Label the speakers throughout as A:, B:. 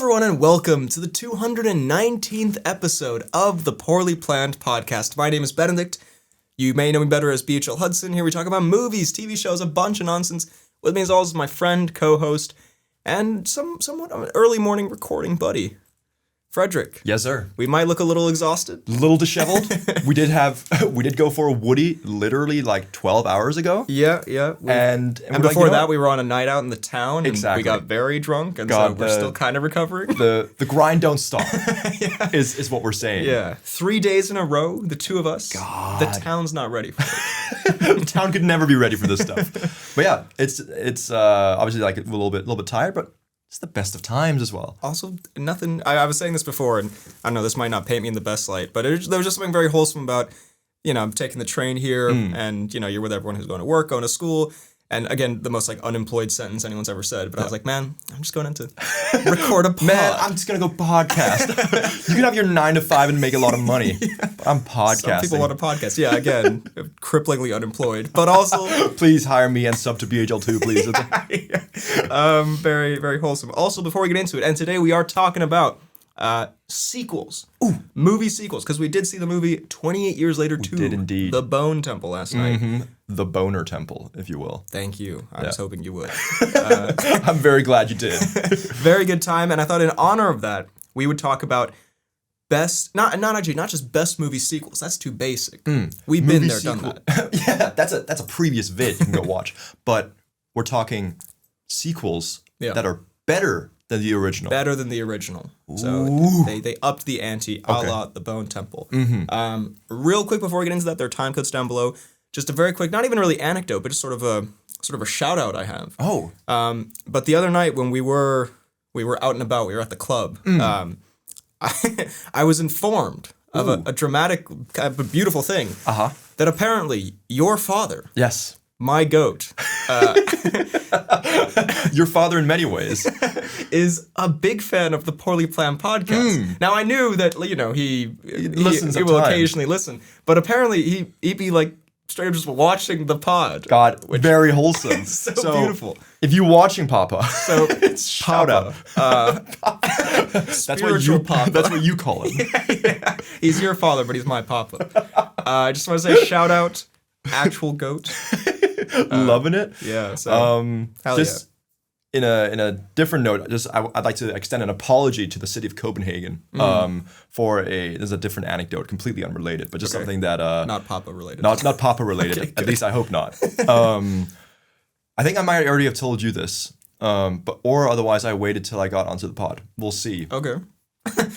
A: everyone, and welcome to the 219th episode of the Poorly Planned Podcast. My name is Benedict. You may know me better as BHL Hudson. Here we talk about movies, TV shows, a bunch of nonsense. With me as always is my friend, co-host, and somewhat of an early morning recording buddy, Frederick.
B: Yes, sir.
A: We might look a little exhausted.
B: A little disheveled. we did go for a Woody literally like 12 hours ago.
A: Yeah.
B: And
A: before that, we were on a night out in the town.
B: Exactly.
A: And we got very drunk, and so we're still kind of recovering.
B: The grind don't stop is what we're saying.
A: Yeah. 3 days in a row, the two of us.
B: God.
A: The town's not ready for it.
B: The town could never be ready for this stuff. But yeah, it's obviously like a little bit tired, but it's the best of times as well.
A: Also, nothing. I was saying this before, and I don't know, this might not paint me in the best light, but there was just something very wholesome about, I'm taking the train here, and you're with everyone who's going to work, going to school. And again, the most like unemployed sentence anyone's ever said. But I was like, man, I'm just going in to record a pod.
B: Man, I'm just gonna go podcast. You can have your 9 to 5 and make a lot of money. But I'm podcasting.
A: Some people want a podcast. Yeah, again, cripplingly unemployed, but also
B: please hire me and sub to BHL2, please.
A: Very, very wholesome. Also, before we get into it, and today we are talking about sequels. Ooh, movie sequels, because we did see the movie 28 years later too.
B: We did indeed.
A: The Bone Temple last night.
B: The Boner Temple, if you will.
A: Thank you. I was hoping you would.
B: I'm very glad you did.
A: Very good time, and I thought in honor of that, we would talk about not just best movie sequels. That's too basic. We've been there, done that.
B: Yeah, that's a previous vid you can go watch. But we're talking sequels that are better than the original.
A: Better than the original. So they upped the ante a la The Bone Temple. Real quick before we get into that, there are time codes down below. Just a very quick, not even really anecdote, but just sort of a shout out I have.
B: Oh.
A: But the other night when we were out and about, we were at the club. I was informed of a dramatic, kind of a beautiful thing. That apparently your father.
B: Yes.
A: My goat.
B: Your father in many ways.
A: Is a big fan of the Poorly Planned Podcast. Now I knew that, he listens. He will occasionally listen. But apparently he'd be like straight up just watching the pod.
B: God, very wholesome.
A: so beautiful.
B: If you're watching Papa,
A: so
B: shout out. That's what you call him.
A: Yeah. He's your father, but he's my Papa. I just want to say shout out, actual goat.
B: Loving it.
A: Yeah. So
B: just in a different note, I'd like to extend an apology to the city of Copenhagen for there's a different anecdote, completely unrelated, but just something that
A: not Papa related.
B: Not Papa related. Okay, at least I hope not. I think I might already have told you this, or otherwise I waited till I got onto the pod. We'll see.
A: Okay.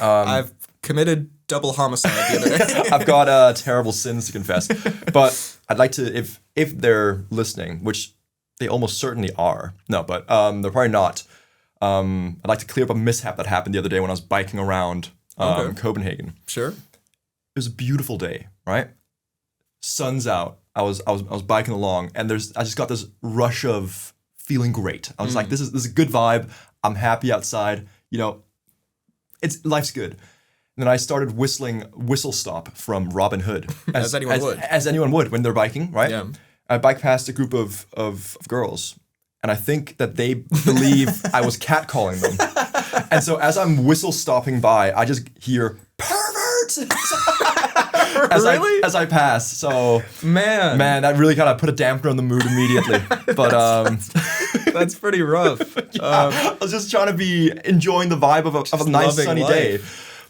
A: I've committed double homicide the other day.
B: I've got terrible sins to confess, but I'd like to, if they're listening, which they almost certainly are. No, but they're probably not. I'd like to clear up a mishap that happened the other day when I was biking around Copenhagen.
A: Sure.
B: It was a beautiful day, right? Sun's out. I was biking along, and I just got this rush of feeling great. I was like, this is a good vibe. I'm happy outside. Life's good. And then I started whistling Whistle Stop from Robin Hood.
A: As anyone would.
B: As anyone would when they're biking, right?
A: Yeah.
B: I biked past a group of girls, and I think that they believe I was catcalling them. And so as I'm whistle stopping by, I just hear, pervert! As I pass. So,
A: man,
B: that really kind of put a damper on the mood immediately. But
A: that's pretty rough.
B: I was just trying to be enjoying the vibe of a nice sunny day.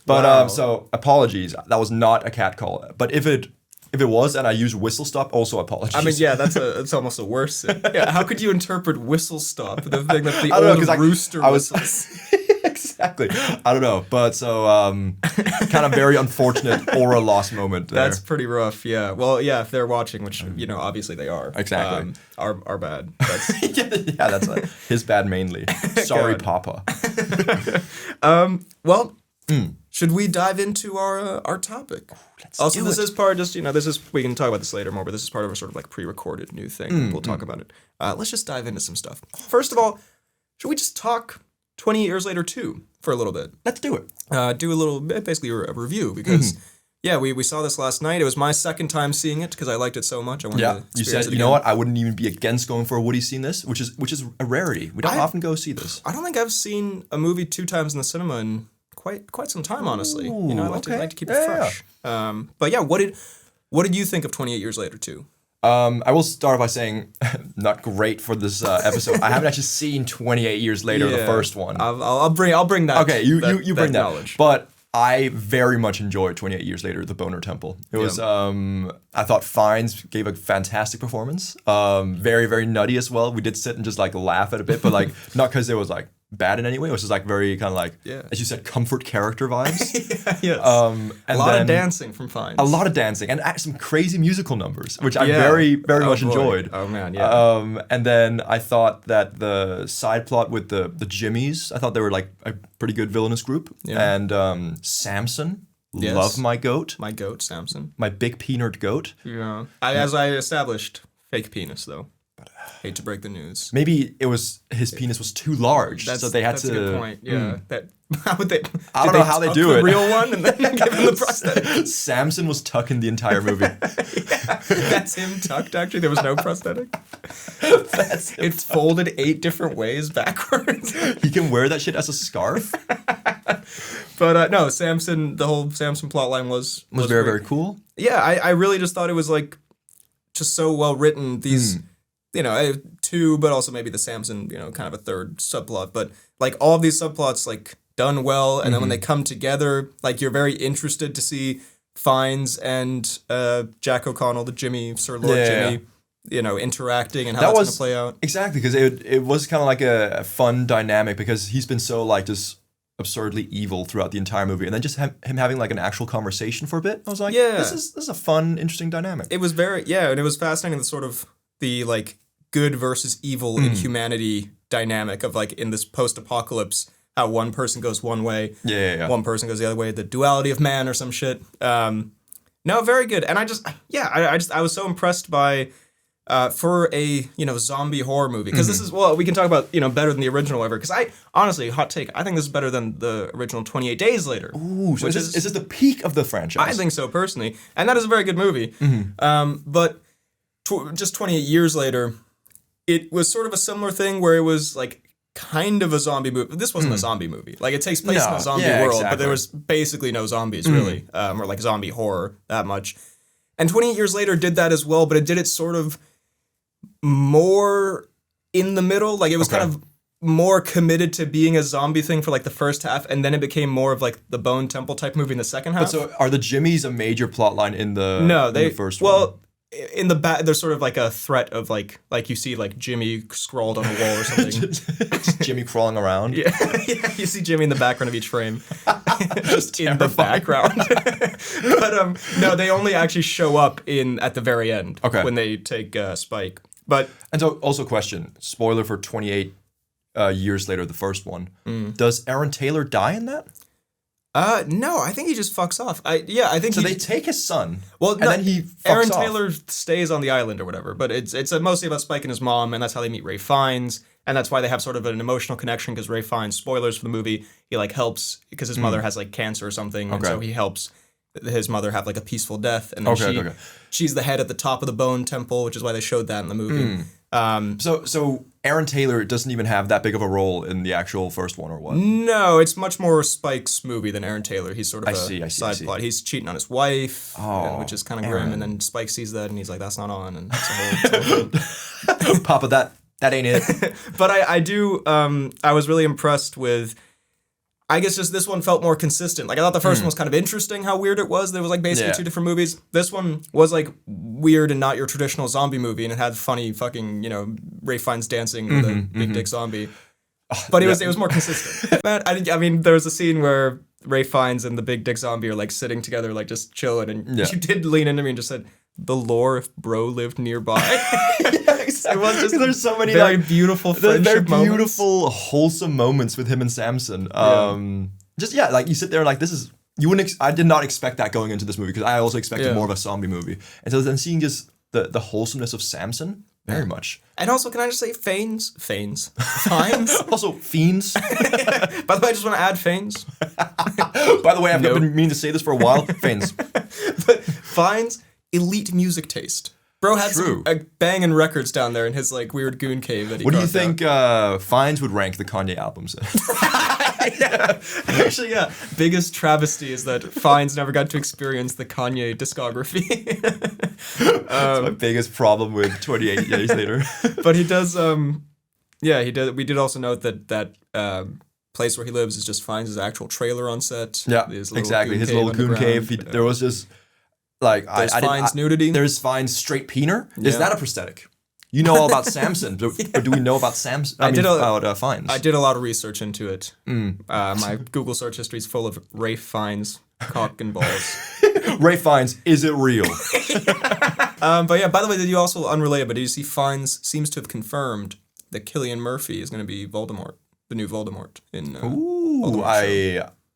B: But so apologies, that was not a cat call. But if it was and I used whistle stop, also apologies.
A: I mean, yeah, it's almost a worse sin. Yeah, how could you interpret whistle stop? The thing that the old rooster whistles.
B: Exactly. I don't know, but so kind of very unfortunate aura loss moment there.
A: That's pretty rough. Yeah. Well, yeah, if they're watching, which obviously they are.
B: Exactly.
A: Our bad.
B: Yeah, that's his bad mainly. Sorry, Papa.
A: Well. Should we dive into our topic? This is part we can talk about this later more, but this is part of a sort of like pre-recorded new thing. We'll talk about it. Let's just dive into some stuff. First of all, should we just talk 28 years later too for a little bit?
B: Let's do it.
A: Do a little basically a review because Yeah, we saw this last night. It was my second time seeing it because I liked it so much. I wanted to
B: You
A: experience
B: said,
A: it
B: you know
A: again.
B: what? I wouldn't even be against going for a Woody scene this, which is a rarity. We don't often go see this.
A: I don't think I've seen a movie 2 times in the cinema in quite some time, honestly. You know, I like to keep it fresh. But yeah, what did you think of 28 Years Later too?
B: I will start by saying, not great for this episode. I haven't actually seen 28 Years Later, the first one.
A: I'll bring that.
B: Okay, you bring that
A: knowledge.
B: But I very much enjoyed 28 Years Later, The Boner Temple. It was, I thought Fiennes gave a fantastic performance. Very, very nutty as well. We did sit and just like laugh at a bit, but like not because it was like bad in any way. It was just like very kind of like, as you said, comfort character vibes.
A: Yes.
B: And
A: a lot of dancing from Fiennes.
B: A lot of dancing and some crazy musical numbers, which I very, very much enjoyed.
A: Oh man, yeah.
B: And then I thought that the side plot with the Jimmies, I thought they were like a pretty good villainous group. Yeah. And Samson, love my goat.
A: My goat, Samson.
B: My big peanut goat.
A: Yeah. As I established, fake penis though. Hate to break the news.
B: Maybe it was his penis was too large, so they had to.
A: That's a good point. Yeah. How would they?
B: I don't know how they do it.
A: The real one and then give him the prosthetic.
B: Samson was tucking the entire movie.
A: That's him tucked. Actually, there was no prosthetic. It's folded 8 different ways backwards.
B: He can wear that shit as a scarf.
A: But no, Samson. The whole Samson plotline was
B: very, very cool.
A: Yeah, I really just thought it was like just so well written. These. You know, 2, but also maybe the Samson, you know, kind of a third subplot. But like all of these subplots, like done well, and then when they come together, like you're very interested to see Fiennes and Jack O'Connell, the Sir Lord Jimmy, you know, interacting and how that's going to play out.
B: Exactly, because it was kind of like a fun dynamic because he's been so like just absurdly evil throughout the entire movie, and then just him having like an actual conversation for a bit. I was like, this is a fun, interesting dynamic.
A: It was and it was fascinating. The sort of the like good versus evil in humanity dynamic of like in this post-apocalypse, how one person goes one way, one person goes the other way, the duality of man or some shit. No, very good. And I was so impressed by for a, you know, zombie horror movie, because this is, well, we can talk about, you know, better than the original ever, because I honestly, hot take, I think this is better than the original 28 Days Later.
B: Ooh, so is this the peak of the franchise?
A: I think so personally, and that is a very good movie. But just 28 years later, it was sort of a similar thing where it was like kind of a zombie movie. This wasn't a zombie movie. Like it takes place in a zombie world, but there was basically no zombies really, or like zombie horror that much. And 28 Years Later did that as well, but it did it sort of more in the middle. Like it was kind of more committed to being a zombie thing for like the first half, and then it became more of like the Bone Temple type movie in the second half.
B: But so are the Jimmies a major plot line in the first one?
A: Well, in the back, there's sort of like a threat of like you see like Jimmy scrawled on a wall or something.
B: Jimmy crawling around.
A: Yeah, you see Jimmy in the background of each frame. Just in the background. But no, they only actually show up at the very end when they take Spike.
B: And so also question, spoiler for 28 Years Later, the first one. Does Aaron Taylor die in that?
A: No, I think he just fucks off. I think
B: so. They take his son.
A: Well,
B: and then he fucks
A: Aaron
B: off.
A: Taylor stays on the island or whatever, but it's mostly about Spike and his mom, and that's how they meet Ray Fiennes, and that's why they have sort of an emotional connection, because Ray Fiennes, spoilers for the movie, he like helps because his mother has like cancer or something, and so he helps his mother have like a peaceful death, and then she's the head at the top of the Bone Temple, which is why they showed that in the movie.
B: So Aaron Taylor doesn't even have that big of a role in the actual first one, or what?
A: No, it's much more Spike's movie than Aaron Taylor. He's sort of a side plot. He's cheating on his wife, which is kind of grim, and then Spike sees that and he's like, "That's not on," and it's a whole thing.
B: Papa, that ain't it.
A: But I was really impressed with. I guess just this one felt more consistent. Like I thought the first one was kind of interesting how weird it was. There was like basically 2 different movies. This one was like weird and not your traditional zombie movie, and it had funny fucking, you know, Ray Fiennes dancing with a big dick zombie. But it was more consistent. I mean, there was a scene where Ray Fiennes and the big dick zombie are like sitting together, like just chilling, and you did lean into me and just said, "The lore if bro lived nearby." It was just
B: there's so many
A: very
B: like
A: beautiful friendship moments.
B: Beautiful, wholesome moments with him and Samson. Like you sit there like this is you wouldn't. I did not expect that going into this movie, because I also expected more of a zombie movie, and so then seeing just the wholesomeness of Samson, very much.
A: And also, can I just say Fiennes?
B: Also, fiends.
A: By the way, I just want to add Fiennes.
B: By the way, I've been meaning to say this for a while. Fiends.
A: Fiennes, elite music taste. Bro had some banging records down there in his like weird goon cave that he
B: What do you
A: carved
B: think Fiennes would rank the Kanye albums in?
A: yeah. Actually, yeah. Biggest travesty is that Fiennes never got to experience the Kanye discography.
B: That's my biggest problem with 28 Days Later.
A: But he does, he did. We did also note that place where he lives is just Fiennes' actual trailer on set.
B: Yeah, exactly. His little goon cave. There was just, like,
A: there's Fiennes nudity.
B: There's Fiennes straight peener. Is that a prosthetic? You know all about Samson, but do we know about Samson? About Fiennes.
A: I did a lot of research into it. My Google search history is full of Rafe Fiennes cock and balls.
B: Rafe Fiennes, is it real?
A: But yeah, by the way, did you also, unrelated, but did you see Fiennes seems to have confirmed that Cillian Murphy is going to be Voldemort, the new Voldemort in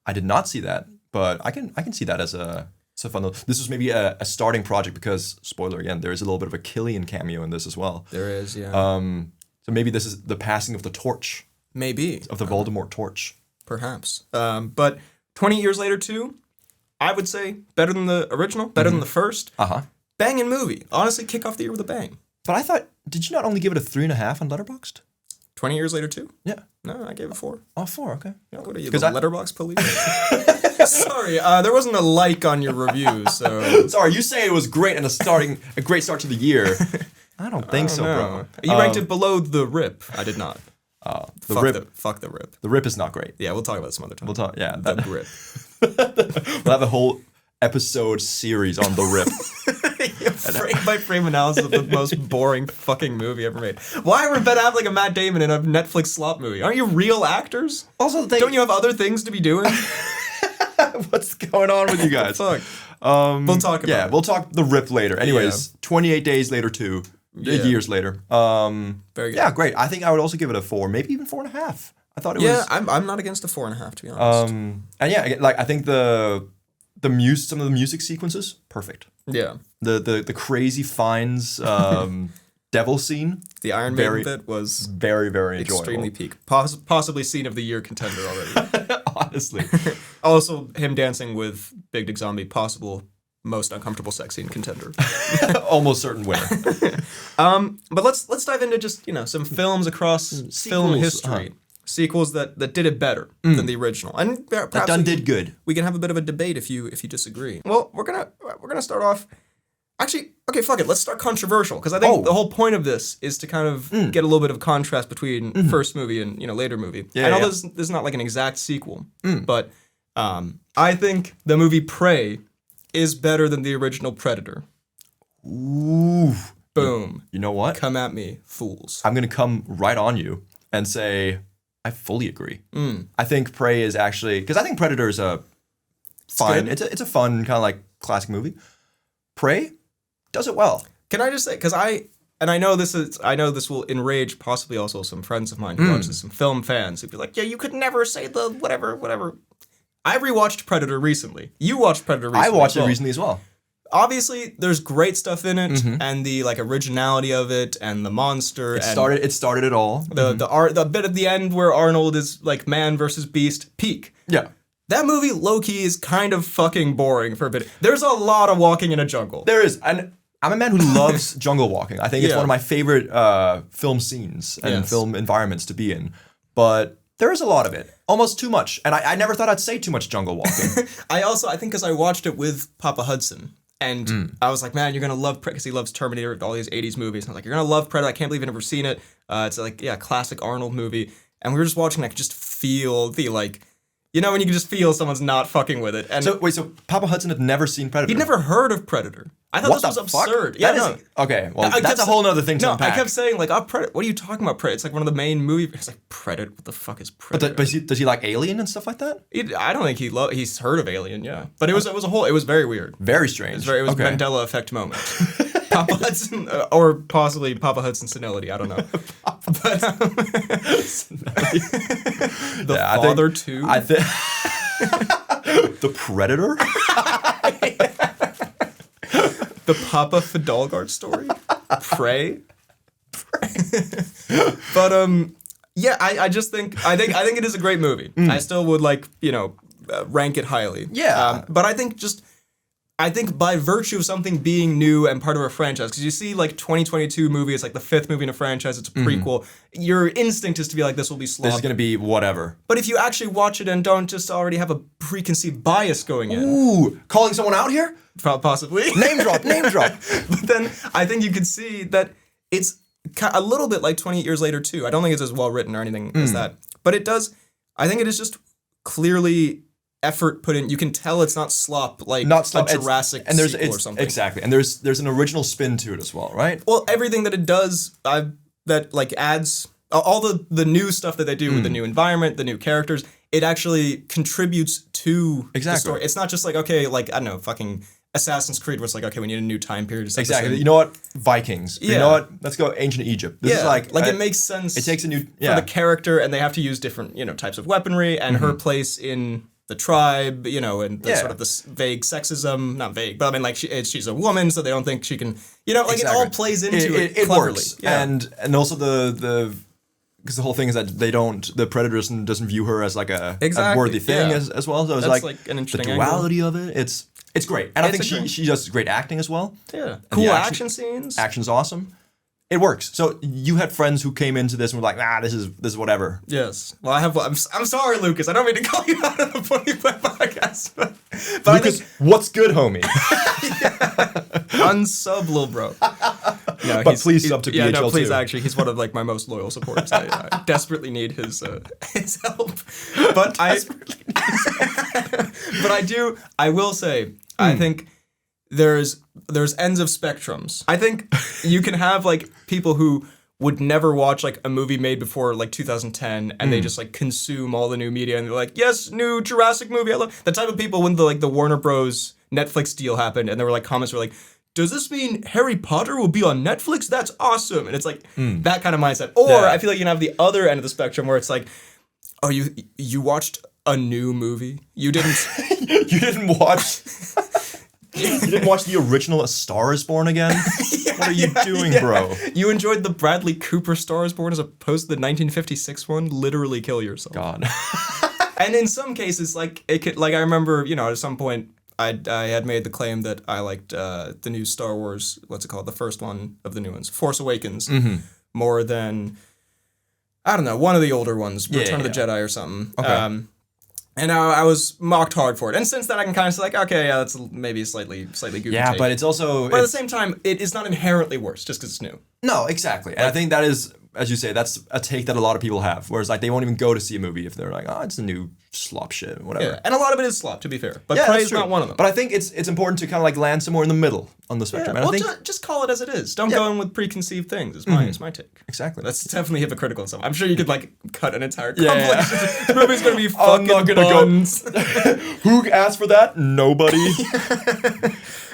B: I did not see that, but I can see that as a fun. This was maybe a starting project because, spoiler again, there is a little bit of a Cillian cameo in this as well.
A: There is, yeah.
B: So maybe this is the passing of the torch.
A: Maybe.
B: Of the Voldemort torch.
A: Perhaps. But 20 years later too, I would say better than the original, better than the first. Banging movie. Honestly, kick off the year with a bang.
B: But I thought, did you not only give it a 3.5 on Letterboxd?
A: 20 years later too?
B: Yeah.
A: No, I gave it 4.
B: Oh, 4, okay.
A: Yeah, what are you, the Letterboxd police? Sorry, there wasn't a like on your review, so...
B: Sorry, you say it was great and a great start to the year. I don't think so, bro.
A: You ranked it below The Rip. I did not. Fuck The Rip.
B: The Rip is not great.
A: Yeah, we'll talk about it some other time.
B: We'll talk, yeah.
A: The Rip.
B: We'll have a whole episode series on The Rip.
A: Frame by frame analysis of the most boring fucking movie ever made. Why were Ben Affleck and Matt Damon in a Netflix slop movie? Aren't you real actors?
B: Also,
A: don't you have other things to be doing?
B: What's going on with you guys?
A: Fuck. We'll talk about it.
B: We'll talk The Rip later. Anyways, 28 Days later too. Years later.
A: Very good.
B: Yeah, great. I think I would also give it a 4, maybe even 4.5. I thought it was.
A: Yeah, I'm not against a 4.5 to be honest.
B: And yeah, like I think some of the music sequences, perfect.
A: Yeah.
B: The crazy Fiennes devil scene.
A: The Iron Maiden bit was
B: very, very enjoyable.
A: Extremely peak. Possibly scene of the year contender already.
B: Honestly.
A: Also, him dancing with Big Dick Zombie, possible most uncomfortable sex scene contender.
B: Almost certain winner.
A: But let's dive into just, some films across film history. Sequels that did it better than the original, and perhaps
B: that did good.
A: We can have a bit of a debate if you disagree. Well, we're gonna start off. Actually, okay, fuck it. Let's start controversial because I think the whole point of this is to kind of get a little bit of contrast between first movie and later movie. I know this is not like an exact sequel, but I think the movie Prey is better than the original Predator.
B: Ooh,
A: boom!
B: You know what?
A: Come at me, fools!
B: I'm gonna come right on you and say. I fully agree. I think Prey is actually because I think Predator is a fine. It's a fun kind of like classic movie. Prey does it well.
A: Can I just say because I know this will enrage possibly also some friends of mine who watch this, some film fans who'd be like, yeah, you could never say the whatever. I rewatched Predator recently. You watched Predator recently.
B: I watched it recently as well.
A: Obviously, there's great stuff in it, and the like originality of it, and the monster. It
B: started it all.
A: The bit at the end where Arnold is like man versus beast, peak.
B: Yeah,
A: that movie low key is kind of fucking boring for a bit. There's a lot of walking in a jungle.
B: There is, and I'm a man who loves jungle walking. I think it's one of my favorite film scenes and film environments to be in. But there is a lot of it, almost too much, and I never thought I'd say too much jungle walking.
A: I think because I watched it with Papa Hudson. And I was like, man, you're going to love Predator, because he loves Terminator, all these 80s movies. And I was like, you're going to love Predator. I can't believe you've never seen it. It's like, classic Arnold movie. And we were just watching, I could just feel the, like, when you can just feel someone's not fucking with it. And
B: so Papa Hudson had never seen Predator?
A: He'd never heard of Predator. I thought this was absurd.
B: Yeah, okay, well, that's a whole other thing to unpack.
A: I kept saying, like, Predator, what are you talking about, Predator? It's like one of the main movies. It's like, Predator, what the fuck is Predator?
B: But does he like Alien and stuff like that?
A: I don't think he's heard of Alien, yeah. But it was very weird.
B: Very strange.
A: It was Mandela effect moment. Papa Hudson, or possibly Papa Hudson senility, I don't know. But, Father too?
B: I think... The Predator?
A: The Papa Fidalgard story? Prey? But I just think it is a great movie. I still would rank it highly.
B: Yeah.
A: But I think just I think by virtue of something being new and part of a franchise, because you see like 2022 movie, it's like the 5th movie in a franchise, it's a prequel. Your instinct is to be like, this will be slop.
B: This is gonna be whatever.
A: But if you actually watch it and don't just already have a preconceived bias going in.
B: Ooh, calling someone out here?
A: Possibly.
B: Name drop.
A: But then I think you could see that it's a little bit like 28 Years Later too. I don't think it's as well written or anything as that. But it does, I think it is just clearly effort put in. You can tell it's not slop like a Jurassic sequel or something.
B: Exactly. And there's an original spin to it as well, right?
A: Well, everything that it does, that like adds all the new stuff that they do with the new environment, the new characters, it actually contributes to the story. It's not just like, okay, like, I don't know, fucking Assassin's Creed where it's like, okay, we need a new time period.
B: Exactly. You know what? Vikings. You know what? Let's go ancient Egypt. This is like
A: it makes sense.
B: It takes a new
A: for the character, and they have to use different, types of weaponry, and her place in the tribe, and sort of this vague sexism, not vague, but I mean, like she's a woman, so they don't think she can, like it all plays into it cleverly.
B: Works. Yeah. And also because the whole thing is that the Predator doesn't view her as like a worthy thing as well. So it's
A: like
B: the
A: an interesting
B: duality of it. It's great, and I think she does great acting as well.
A: Yeah, cool action scenes.
B: Action's awesome. It works. So you had friends who came into this and were like, this is whatever.
A: Yes. Well, I'm sorry, Lucas. I don't mean to call you out on the Poorly Planned podcast, but
B: Lucas, what's good, homie?
A: Unsub, little bro. No,
B: but please sub to BHL
A: no, please.
B: too.
A: Actually, he's one of like my most loyal supporters. I desperately need his help. But I will say, I think there's ends of spectrums. I think you can have like people who would never watch like a movie made before like 2010 and they just like consume all the new media and they're like, yes, new Jurassic movie. I love the type of people when the Warner Bros. Netflix deal happened and there were like comments were like, does this mean Harry Potter will be on Netflix? That's awesome. And it's like that kind of mindset. Or I feel like you can have the other end of the spectrum where it's like, oh, you watched a new movie? You didn't
B: You didn't watch You didn't watch the original A Star Is Born again? What are you doing, bro?
A: You enjoyed the Bradley Cooper Star Is Born as opposed to the 1956 one? Literally kill yourself.
B: God.
A: And in some cases, like it could, like I remember, at some point I had made the claim that I liked the new Star Wars, what's it called, the first one of the new ones, Force Awakens, more than, I don't know, one of the older ones, Return of the Jedi or something.
B: Okay.
A: And I was mocked hard for it. And since then, I can kind of say, like, okay, yeah, that's maybe a slightly goofy take.
B: But it's also...
A: But at the same time, it is not inherently worse just because it's new.
B: No, exactly. And I think that is, as you say, that's a take that a lot of people have. Whereas, like, they won't even go to see a movie if they're like, oh, it's a new slop shit, whatever.
A: Yeah, and a lot of it is slop, to be fair. But Prey is not one of them.
B: But I think it's important to kind of, like, land somewhere in the middle on the spectrum.
A: Yeah,
B: and
A: well,
B: I think
A: just call it as it is. Don't go in with preconceived things. It's my take.
B: Exactly.
A: That's definitely hypocritical and stuff. I'm sure you could, like, cut an entire compilation. The movie's going to be
B: I'm not
A: fucking
B: gonna
A: buns.
B: Who asked for that? Nobody.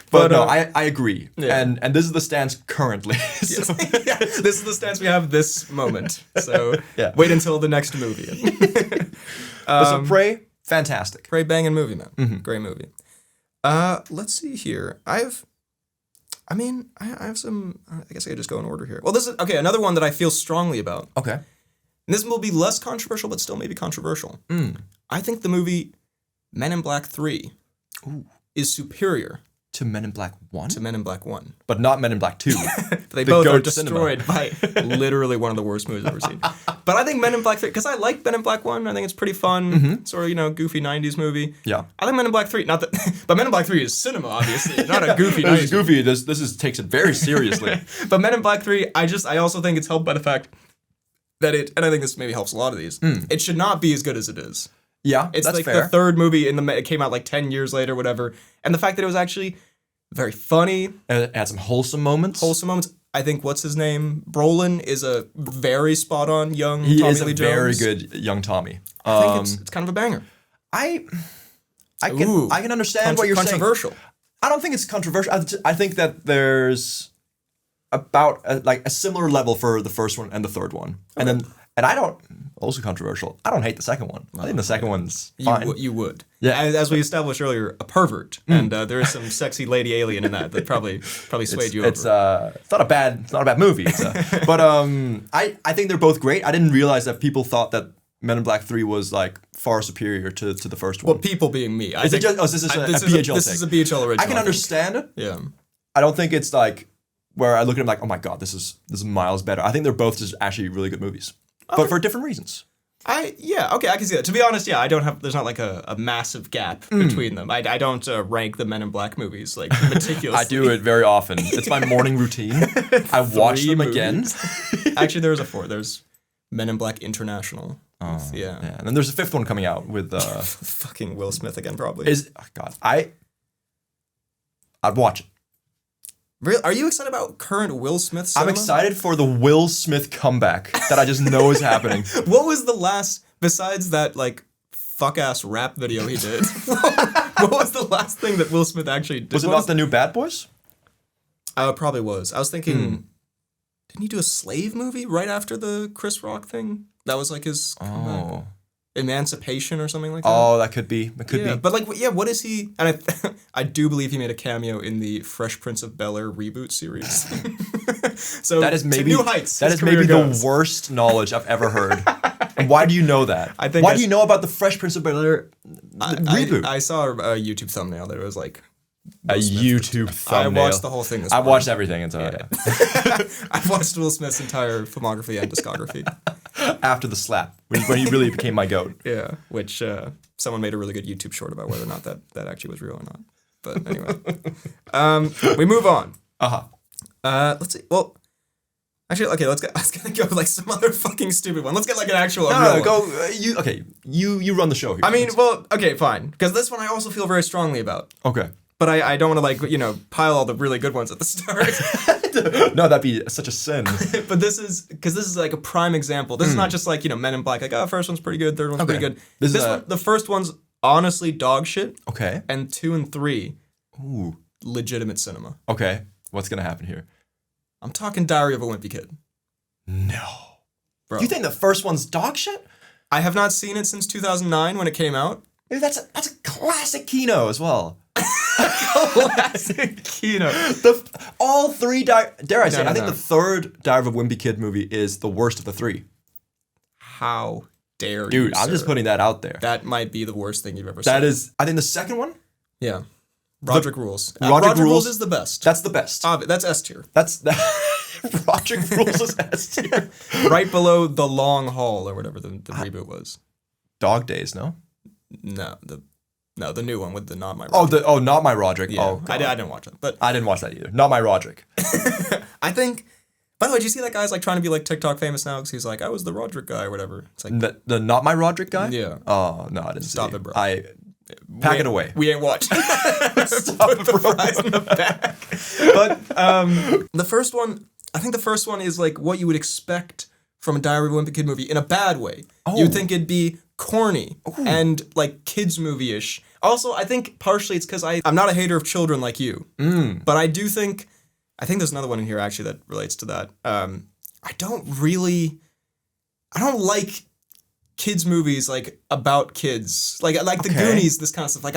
B: But no, I agree.
A: Yeah.
B: And this is the stance currently. So.
A: This is the stance we have this moment. So wait until the next movie.
B: So Prey, fantastic.
A: Prey banging movie, man. Great movie. Let's see here. I have some, I guess I could just go in order here. Well, this is, okay, another one that I feel strongly about.
B: Okay.
A: And this will be less controversial, but still maybe controversial. I think the movie Men in Black 3 is superior
B: to Men in Black 1?
A: To Men in Black 1.
B: But not Men in Black 2.
A: They both are destroyed by literally one of the worst movies I've ever seen. But I think Men in Black 3, because I like Men in Black 1, I think it's pretty fun, sort of, goofy 90s movie.
B: Yeah.
A: I like Men in Black 3, not that, but Men in Black 3 is cinema, obviously, not a goofy 90s movie.
B: It's goofy, this takes it very seriously.
A: But Men in Black 3, I also think it's helped by the fact that and I think this maybe helps a lot of these, it should not be as good as it is.
B: Yeah,
A: it's
B: that's
A: like
B: fair.
A: The third movie it came out like 10 years later, whatever. And the fact that it was actually very funny.
B: And it had some wholesome moments.
A: I think, what's his name? Brolin is a very spot on young
B: Tommy
A: Lee
B: Jones.
A: He is a
B: very good young Tommy.
A: I think it's kind of a banger.
B: I can understand what you're saying.
A: Controversial.
B: I don't think it's controversial. I think that there's about a similar level for the first one and the third one. Okay. And I don't, also controversial, I don't hate the second one. I think the second one's fine.
A: You would.
B: Yeah.
A: As we established earlier, a pervert. And there is some sexy lady alien in that probably swayed you over.
B: It's not a bad movie. But I think they're both great. I didn't realize that people thought that Men in Black 3 was like far superior to the first
A: Well,
B: one.
A: people being me.
B: Is it just, this is a BHL
A: This
B: take.
A: is a BHL original.
B: I can understand it.
A: Yeah.
B: I don't think it's like where I look at them like, oh my god, this is miles better. I think they're both just actually really good movies, but for different reasons.
A: I can see that. To be honest, yeah, there's not like a massive gap between them. I don't rank the Men in Black movies like meticulously.
B: I do it very often. It's my morning routine. I watch them again.
A: Actually, there's a fourth. There's Men in Black International.
B: Oh, yeah. And then there's a fifth one coming out with
A: fucking Will Smith again, probably.
B: I'd watch it.
A: Really? Are you excited about current Will Smith cinema?
B: I'm excited for the Will Smith comeback that I just know is happening.
A: What was the last, besides that, like, fuck-ass rap video he did, what was the last thing that Will Smith actually did?
B: Was it not the new Bad Boys?
A: It probably was. I was thinking, didn't he do a slave movie right after the Chris Rock thing? That was like his comeback. Emancipation or something like that.
B: Oh, that could be. It could be.
A: But like, yeah, what is he? And I do believe he made a cameo in the Fresh Prince of Bel-Air reboot series. So
B: that is maybe
A: to new heights.
B: That is maybe the worst knowledge I've ever heard. And why do you know that? Why do you know about the Fresh Prince of Bel-Air reboot?
A: I saw a YouTube thumbnail that it was like
B: a YouTube thumbnail.
A: I watched the whole thing.
B: I watched everything until
A: I watched Will Smith's entire filmography and discography
B: after the slap when he really became my goat.
A: Yeah, which someone made a really good YouTube short about whether or not that actually was real or not. But anyway, we move on. Let's see. Well, actually, okay. Let's go with like some other fucking stupid one. Let's get like an actual.
B: You run the show here.
A: I mean, well, okay, fine. Because this one I also feel very strongly about.
B: Okay.
A: But I don't want to like, pile all the really good ones at the start.
B: No, that'd be such a sin.
A: But this is like a prime example. This is not just like, Men in Black, like, first one's pretty good, third one's pretty good. The first one's honestly dog shit.
B: Okay.
A: And 2 and 3, legitimate cinema.
B: Okay. What's going to happen here?
A: I'm talking Diary of a Wimpy Kid.
B: No.
A: Bro.
B: You think the first one's dog shit?
A: I have not seen it since 2009 when it came out.
B: Dude, that's a classic Kino as well.
A: Classic Kino.
B: All three, dare I say, I think the third Diary of a Wimpy Kid movie is the worst of the three.
A: How dare you,
B: dude, I'm just putting that out there.
A: That might be the worst thing you've ever seen.
B: That is, I think the second one?
A: Yeah. Rodrick rules.
B: Rodrick
A: rules is the best.
B: That's the best.
A: That's S tier.
B: Rodrick rules is S tier.
A: Right below The Long Haul or whatever the reboot was.
B: Dog Days, no?
A: No, the new one with the Not My Rodrick.
B: Not My Rodrick.
A: Yeah,
B: Oh,
A: I didn't watch it, but
B: I didn't watch that either. Not My Rodrick.
A: I think. By the way, did you see that guy's like trying to be like TikTok famous now because he's like, I was the Rodrick guy or whatever. It's like
B: the Not My Rodrick guy.
A: Yeah.
B: Oh no, I didn't
A: Stop it, bro.
B: Pack it away.
A: We ain't watching.
B: Stop it, bro.
A: Fries in the back. But the first one, I think the first one is like what you would expect from a Diary of a Wimpy Kid movie in a bad way. Oh. You'd think it'd be corny and like kids movie-ish. Also, I think partially it's because I'm not a hater of children like you. But I do think there's another one in here actually that relates to that. I don't like kids movies like about kids. Like The Goonies, this kind of stuff. I'm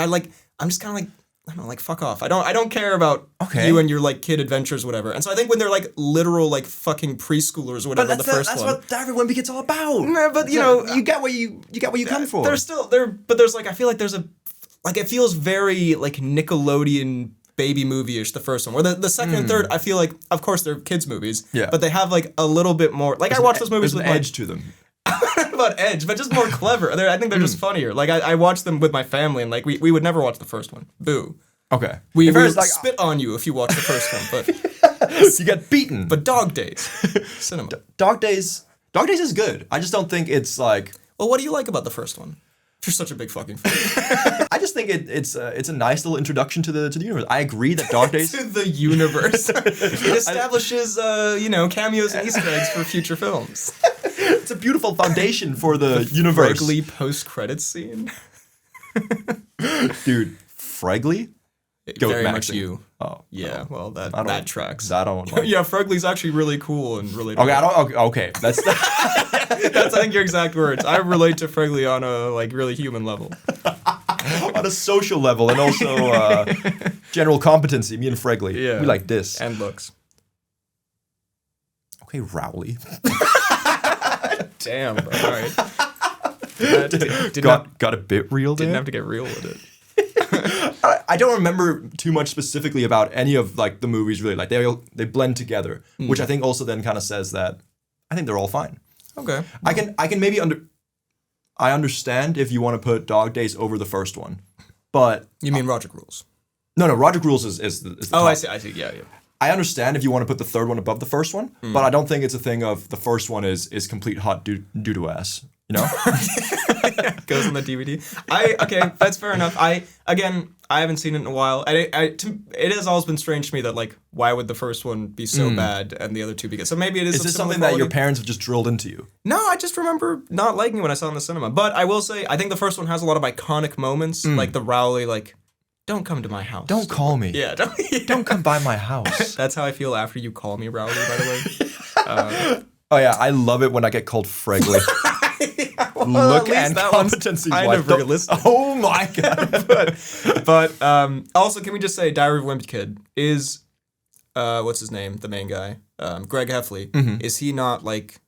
A: just kind of like, I don't know, like fuck off. I don't care about you and your like kid adventures, whatever. And so I think when they're like literal like fucking preschoolers or whatever, that's what
B: Diary of a Wimpy Kid's all about.
A: Nah, but
B: you get what you come for.
A: But there's like I feel like there's it feels very like Nickelodeon baby movie-ish, the first one. Where the second and third, I feel like, of course, they're kids' movies. Yeah. But they have like a little bit more. Like I watch those movies with
B: an edge to them.
A: Not about edge, but just more clever. I think they're just funnier. Like I watch them with my family, and like we would never watch the first one. Boo.
B: Okay.
A: We would like, spit on you if you watch the first one, but
B: you get beaten.
A: But Dog Days, cinema.
B: Dog Days is good. I just don't think it's like.
A: Well, what do you like about the first one? You're such a big fucking fan.
B: I just think it's a nice little introduction to the universe. I agree that Dog Days
A: to the universe. It establishes cameos and Easter eggs for future films.
B: It's a beautiful foundation for the universe.
A: Fregley post-credits scene.
B: Dude, Fregley?
A: Very much you.
B: Oh.
A: Yeah, well, that tracks.
B: I don't like.
A: Yeah, Fregley's actually really cool and really.
B: Okay, that's
A: that's I think your exact words. I relate to Fregley on a like really human level.
B: On a social level and also general competency, me and Fregley.
A: Yeah.
B: We like this.
A: And looks.
B: Okay, Rowley.
A: Damn, bro. All right.
B: Got a bit real there.
A: Didn't have to get real with it.
B: I don't remember too much specifically about any of like the movies really. Like they blend together, which I think also then kind of says that I think they're all fine.
A: Okay.
B: I can maybe I understand if you want to put Dog Days over the first one, but
A: You mean Rodrick Rules?
B: no, Rodrick Rules is the
A: Oh,
B: top.
A: I see. Yeah.
B: I understand if you want to put the third one above the first one, but I don't think it's a thing of the first one is complete hot doo-doo ass. You know?
A: Goes on the DVD. Okay, that's fair enough. I haven't seen it in a while. It has always been strange to me that like why would the first one be so bad and the other two be good? So maybe it is.
B: Is this something that your parents have just drilled into you?
A: No, I just remember not liking it when I saw it in the cinema. But I will say I think the first one has a lot of iconic moments, like the Rowley like, "Don't come to my house.
B: Don't call me.
A: Yeah,
B: Don't come by my house."
A: That's how I feel after you call me Rowley. By the way.
B: Oh yeah, I love it when I get called Fregley. Look and competency.
A: I never listened.
B: Oh my god.
A: But also, can we just say Diary of a Wimpy Kid is, what's his name? The main guy, Greg Heffley.
B: Mm-hmm.
A: Is he not like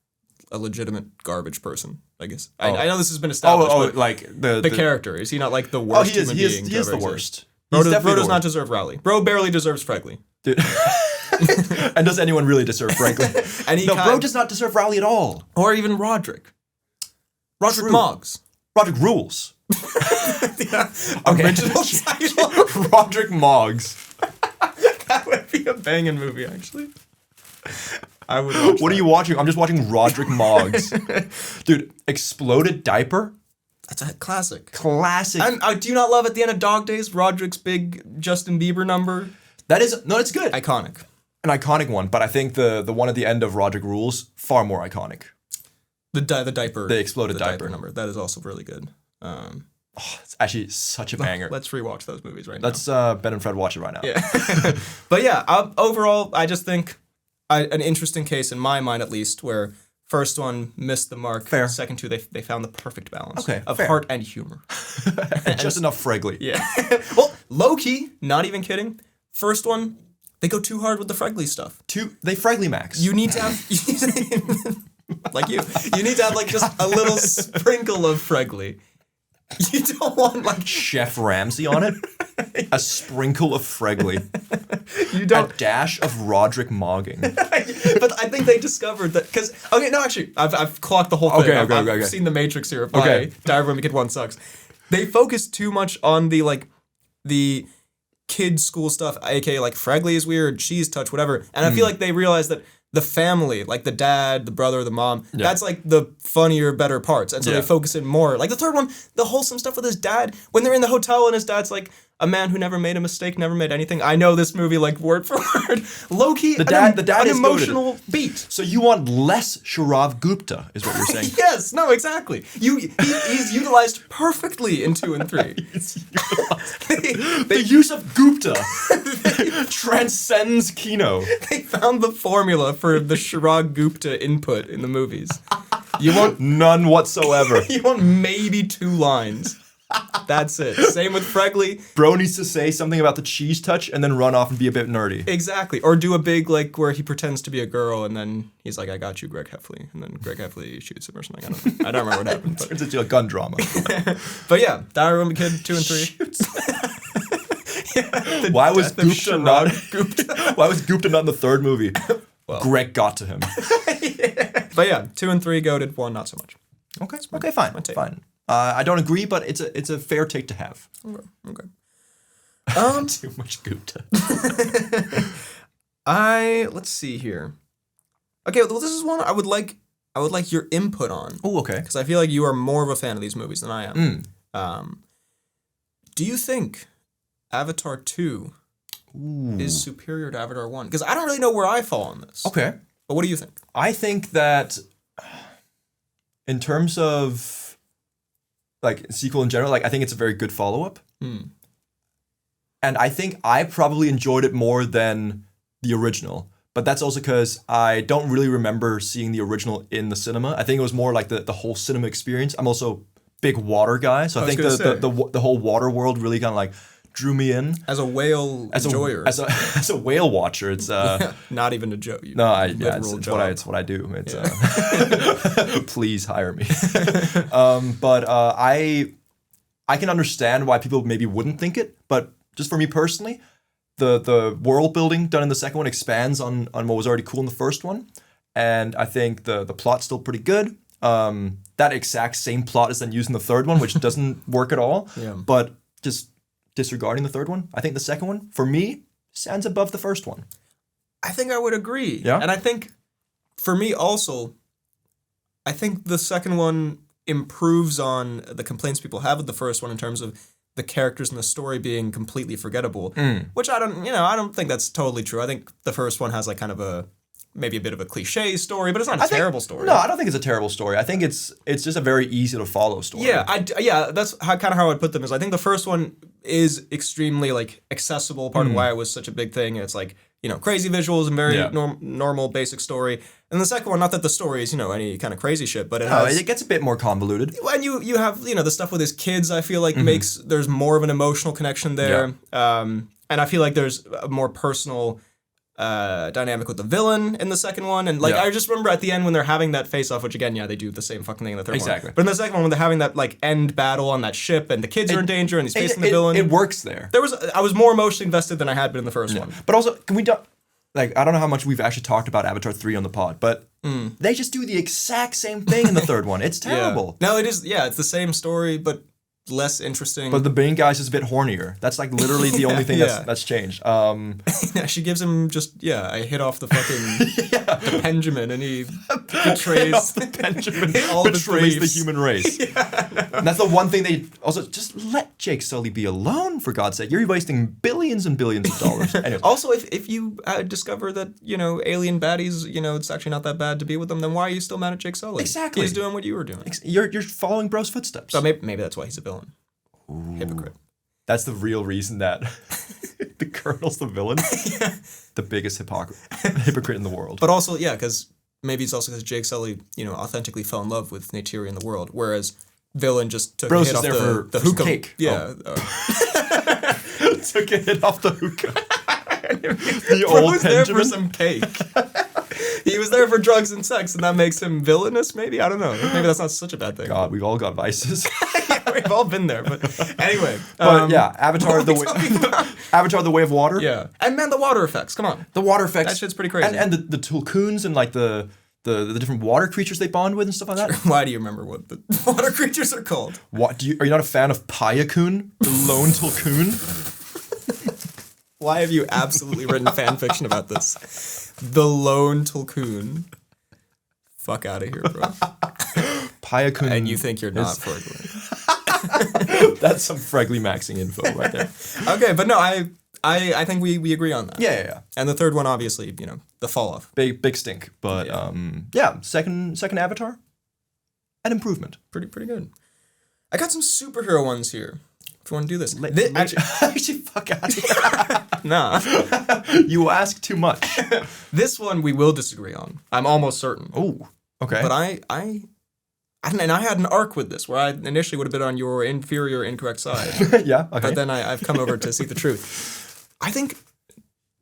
A: a legitimate garbage person? I guess I know this has been established. But
B: like the
A: character, is he not like the worst human being?
B: He is the worst.
A: Bro
B: He's
A: does not deserve Rowley. Bro barely deserves Fregley.
B: Dude. And does anyone really deserve Franklin?
A: And
B: Bro does not deserve Rowley at all.
A: Or even Rodrick. Rodrick Moggs.
B: Rodrick rules.
A: Original title.
B: Rodrick Moggs.
A: That would be a banging movie, actually. I would watch
B: What are you watching? I'm just watching Rodrick Moggs. Dude, exploded diaper.
A: That's a classic.
B: Classic.
A: And do you not love at the end of Dog Days, Rodrick's big Justin Bieber number?
B: It's good.
A: Iconic.
B: An iconic one, but I think the one at the end of Rodrick Rules, far more iconic.
A: The diaper.
B: The exploded diaper
A: number. That is also really good.
B: It's actually such a banger.
A: Let's rewatch those movies right
B: Let's Ben and Fred watch it right now.
A: Yeah. But yeah, overall, I just think an interesting case in my mind, at least, where first one missed the mark.
B: Fair.
A: Second two, they found the perfect balance.
B: Okay,
A: of
B: fair.
A: heart and humor.
B: And just enough Fregley.
A: Yeah. Well, low key, not even kidding. First one, they go too hard with the Fregley stuff.
B: They Fregley Max.
A: You need to have like you need to have like just a little sprinkle of Fregley. You don't want like
B: Chef Ramsay on it. A sprinkle of Fregley.
A: You don't.
B: A dash of Rodrick Mogging.
A: But I think they discovered that because actually I've clocked the whole thing. I've seen The Matrix here. Diary of a Wimpy Kid 1 sucks. They focus too much on the kid school stuff, aka like Fregley is weird, cheese touch, whatever. And I feel like they realized that the family, like the dad, the brother, the mom, that's like the funnier, better parts. And so they focus it more. Like the third one, the wholesome stuff with his dad, when they're in the hotel and his dad's like a man who never made a mistake, never made anything. I know this movie like word for word. Low-key, the dad
B: is
A: emotional
B: goated.
A: Beat.
B: So you want less Sharav Gupta, is what you're saying.
A: Yes, no, exactly. He's utilized perfectly in 2 and 3.
B: The use of Gupta transcends Kino.
A: They found the formula for the Sharav Gupta input in the movies. You want
B: none whatsoever.
A: You want maybe 2 lines. That's it. Same with Fregley.
B: Bro needs to say something about the cheese touch and then run off and be a bit nerdy.
A: Exactly. Or do a big, like, where he pretends to be a girl and then he's like, I got you, Greg Heffley. And then Greg Heffley shoots him or something. I don't remember what happened.
B: Turns into a gun drama.
A: But yeah, Diary of a Wimpy Kid 2 and 3.
B: Why was Gupta not in the third movie? Well, Greg got to him.
A: But yeah, 2 and 3 goated, 1 not so much.
B: Okay, fine. I don't agree, but it's a fair take to have.
A: Okay.
B: Too much Gupta.
A: Let's see here. Okay, well, this is one I would like your input on.
B: Oh, okay.
A: Because I feel like you are more of a fan of these movies than I am. Do you think Avatar 2 is superior to Avatar 1? Because I don't really know where I fall on this.
B: Okay.
A: But what do you think?
B: I think that in terms of like sequel in general, like I think it's a very good follow-up. And I think I probably enjoyed it more than the original. But that's also because I don't really remember seeing the original in the cinema. I think it was more like the whole cinema experience. I'm also a big water guy, so I think the whole water world really kind of like drew me in.
A: As a whale enjoyer.
B: As a whale watcher, it's
A: not even a joke.
B: It's what I do. It's please hire me. But I can understand why people maybe wouldn't think it, but just for me personally, the world building done in the second one expands on what was already cool in the first one, and I think the plot's still pretty good. That exact same plot is then used in the third one, which doesn't work at all.
A: Yeah.
B: But just disregarding the third one, I think the second one, for me, stands above the first one.
A: I think I would agree.
B: Yeah.
A: And I think, for me also, I think the second one improves on the complaints people have with the first one in terms of the characters and the story being completely forgettable, which I don't think that's totally true. I think the first one has like kind of maybe a bit of a cliche story, but it's not a terrible story.
B: No, I don't think it's a terrible story. I think it's just a very easy to follow story.
A: Yeah, that's kind of how I'd put them. Is I think the first one is extremely like accessible. Part of why it was such a big thing. It's like, crazy visuals and very normal basic story. And the second one, not that the story is any kind of crazy shit, but
B: it gets a bit more convoluted.
A: And you have the stuff with his kids. I feel like there's more of an emotional connection there. Yeah. And I feel like there's a more personal dynamic with the villain in the second one, and I just remember at the end when they're having that face-off, which again, they do the same fucking thing in the third one.
B: Exactly.
A: But in the second one, when they're having that end battle on that ship, and the kids are in danger, and he's facing the villain,
B: it works there.
A: I was more emotionally invested than I had been in the first one.
B: But also, can we I don't know how much we've actually talked about Avatar 3 on the pod, but they just do the exact same thing in the third one. It's terrible.
A: Yeah. No, it is. Yeah, it's the same story, but less interesting.
B: But the main guy's just a bit hornier. That's literally the only thing that's changed.
A: She gives him just a hit off the fucking the Benjamin, and he betrays
B: the Benjamin,
A: all
B: betrays the human race.
A: No.
B: And that's the one thing they also just let Jake Sully be alone, for God's sake. You're wasting billions and billions of dollars. Anyways.
A: Also, if you discover that alien baddies, it's actually not that bad to be with them, then why are you still mad at Jake Sully?
B: Exactly.
A: He's doing what you were doing.
B: You're following bro's footsteps.
A: So maybe that's why he's a villain.
B: Ooh.
A: Hypocrite.
B: That's the real reason that the Colonel's the villain. Yeah. The biggest hypocrite in the world.
A: But also, because maybe it's also because Jake Sully, authentically fell in love with Neytiri in the world, whereas villain just took a hit off the hookah.
B: Cake.
A: Yeah.
B: Took a hit off the hookah.
A: The old was there for some cake. He was there for drugs and sex, and that makes him villainous, maybe? I don't know. Maybe that's not such a bad thing.
B: God, we've all got vices.
A: We've all been there, but anyway.
B: But Avatar Avatar the Way of Water.
A: Yeah. And man, the water effects, come on.
B: The water effects.
A: That shit's pretty crazy.
B: And the tulkuns and the different water creatures they bond with and stuff like that.
A: Why do you remember what the water creatures are called?
B: What are you not a fan of Payakun, the lone tulkun?
A: Why have you absolutely written fan fiction about this? The lone tulkun. Fuck out of here, bro.
B: Payakun.
A: And you think you're not Fergly.
B: That's some Fregley maxing info right there.
A: Okay, but no, I think we agree on that.
B: Yeah.
A: And the third one, obviously, the fall off.
B: Big stink. But second Avatar, an improvement.
A: Pretty good. I got some superhero ones here. If you want to do this.
B: Actually, fuck out of here.
A: Nah.
B: You ask too much.
A: This one we will disagree on. I'm almost certain.
B: Oh, okay.
A: But I had an arc with this where I initially would have been on your inferior, incorrect side.
B: Yeah, okay.
A: But then I've come over to see the truth. I think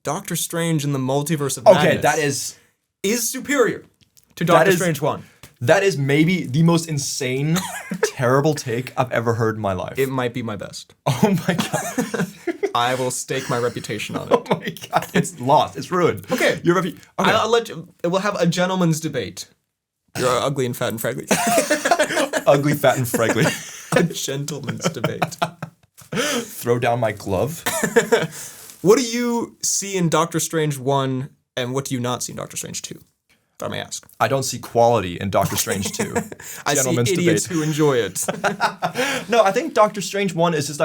A: Doctor Strange in the Multiverse of Madness
B: that is
A: superior to Doctor Strange 1.
B: That is maybe the most insane, terrible take I've ever heard in my life.
A: It might be my best.
B: Oh my God.
A: I will stake my reputation on it.
B: Oh my God. It's lost. It's ruined.
A: Okay. I'll let you. We'll have a gentleman's debate. You're ugly and fat and fraggly.
B: Ugly, fat, and fraggly.
A: A gentleman's debate.
B: Throw down my glove.
A: What do you see in Doctor Strange 1, and what do you not see in Doctor Strange 2? If I may ask.
B: I don't see quality in Doctor Strange 2.
A: I see idiots who enjoy it.
B: No, I think Doctor Strange 1 is just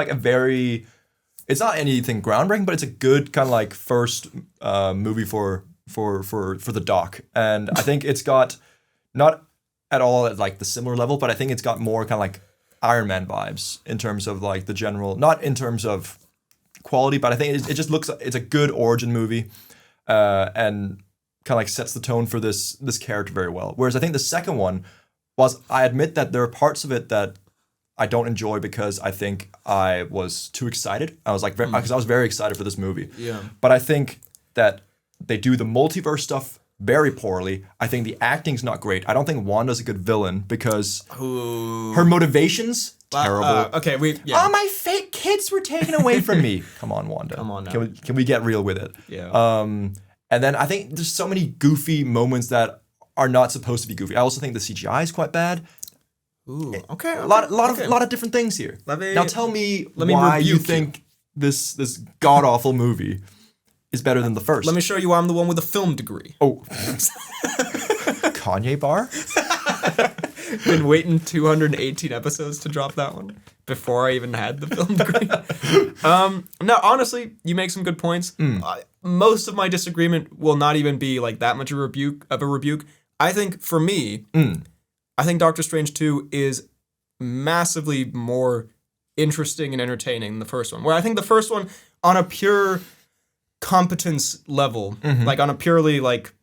B: it's not anything groundbreaking, but it's a good kind of first movie for the Doc. And I think it's got not at all at the similar level, but I think it's got more kind of Iron Man vibes in terms of the general, not in terms of quality, but I think it just looks, it's a good origin movie and kind of sets the tone for this character very well. Whereas I think the second one was, I admit that there are parts of it that I don't enjoy because I think I was too excited. I was like, because I was very excited for this movie.
A: Yeah.
B: But I think that they do the multiverse stuff very poorly. I think the acting's not great. I don't think Wanda's a good villain because her motivations terrible.
A: Okay,
B: Oh, my fake kids were taken away from me. Come on, Wanda.
A: Come on now.
B: Can we get real with it?
A: Yeah.
B: And then I think there's so many goofy moments that are not supposed to be goofy. I also think the CGI is quite bad.
A: Ooh. Okay.
B: A lot of different things here. Now tell me why you think this god awful movie is better than the first.
A: Let me show you I'm the one with a film degree.
B: Oh. Kanye bar?
A: Been waiting 218 episodes to drop that one before I even had the film degree. No, honestly, you make some good points. Most of my disagreement will not even be like that much of a rebuke. I think for me, I think Doctor Strange 2 is massively more interesting and entertaining than the first one. Where I think the first one, on a pure competence level, like on a purely like,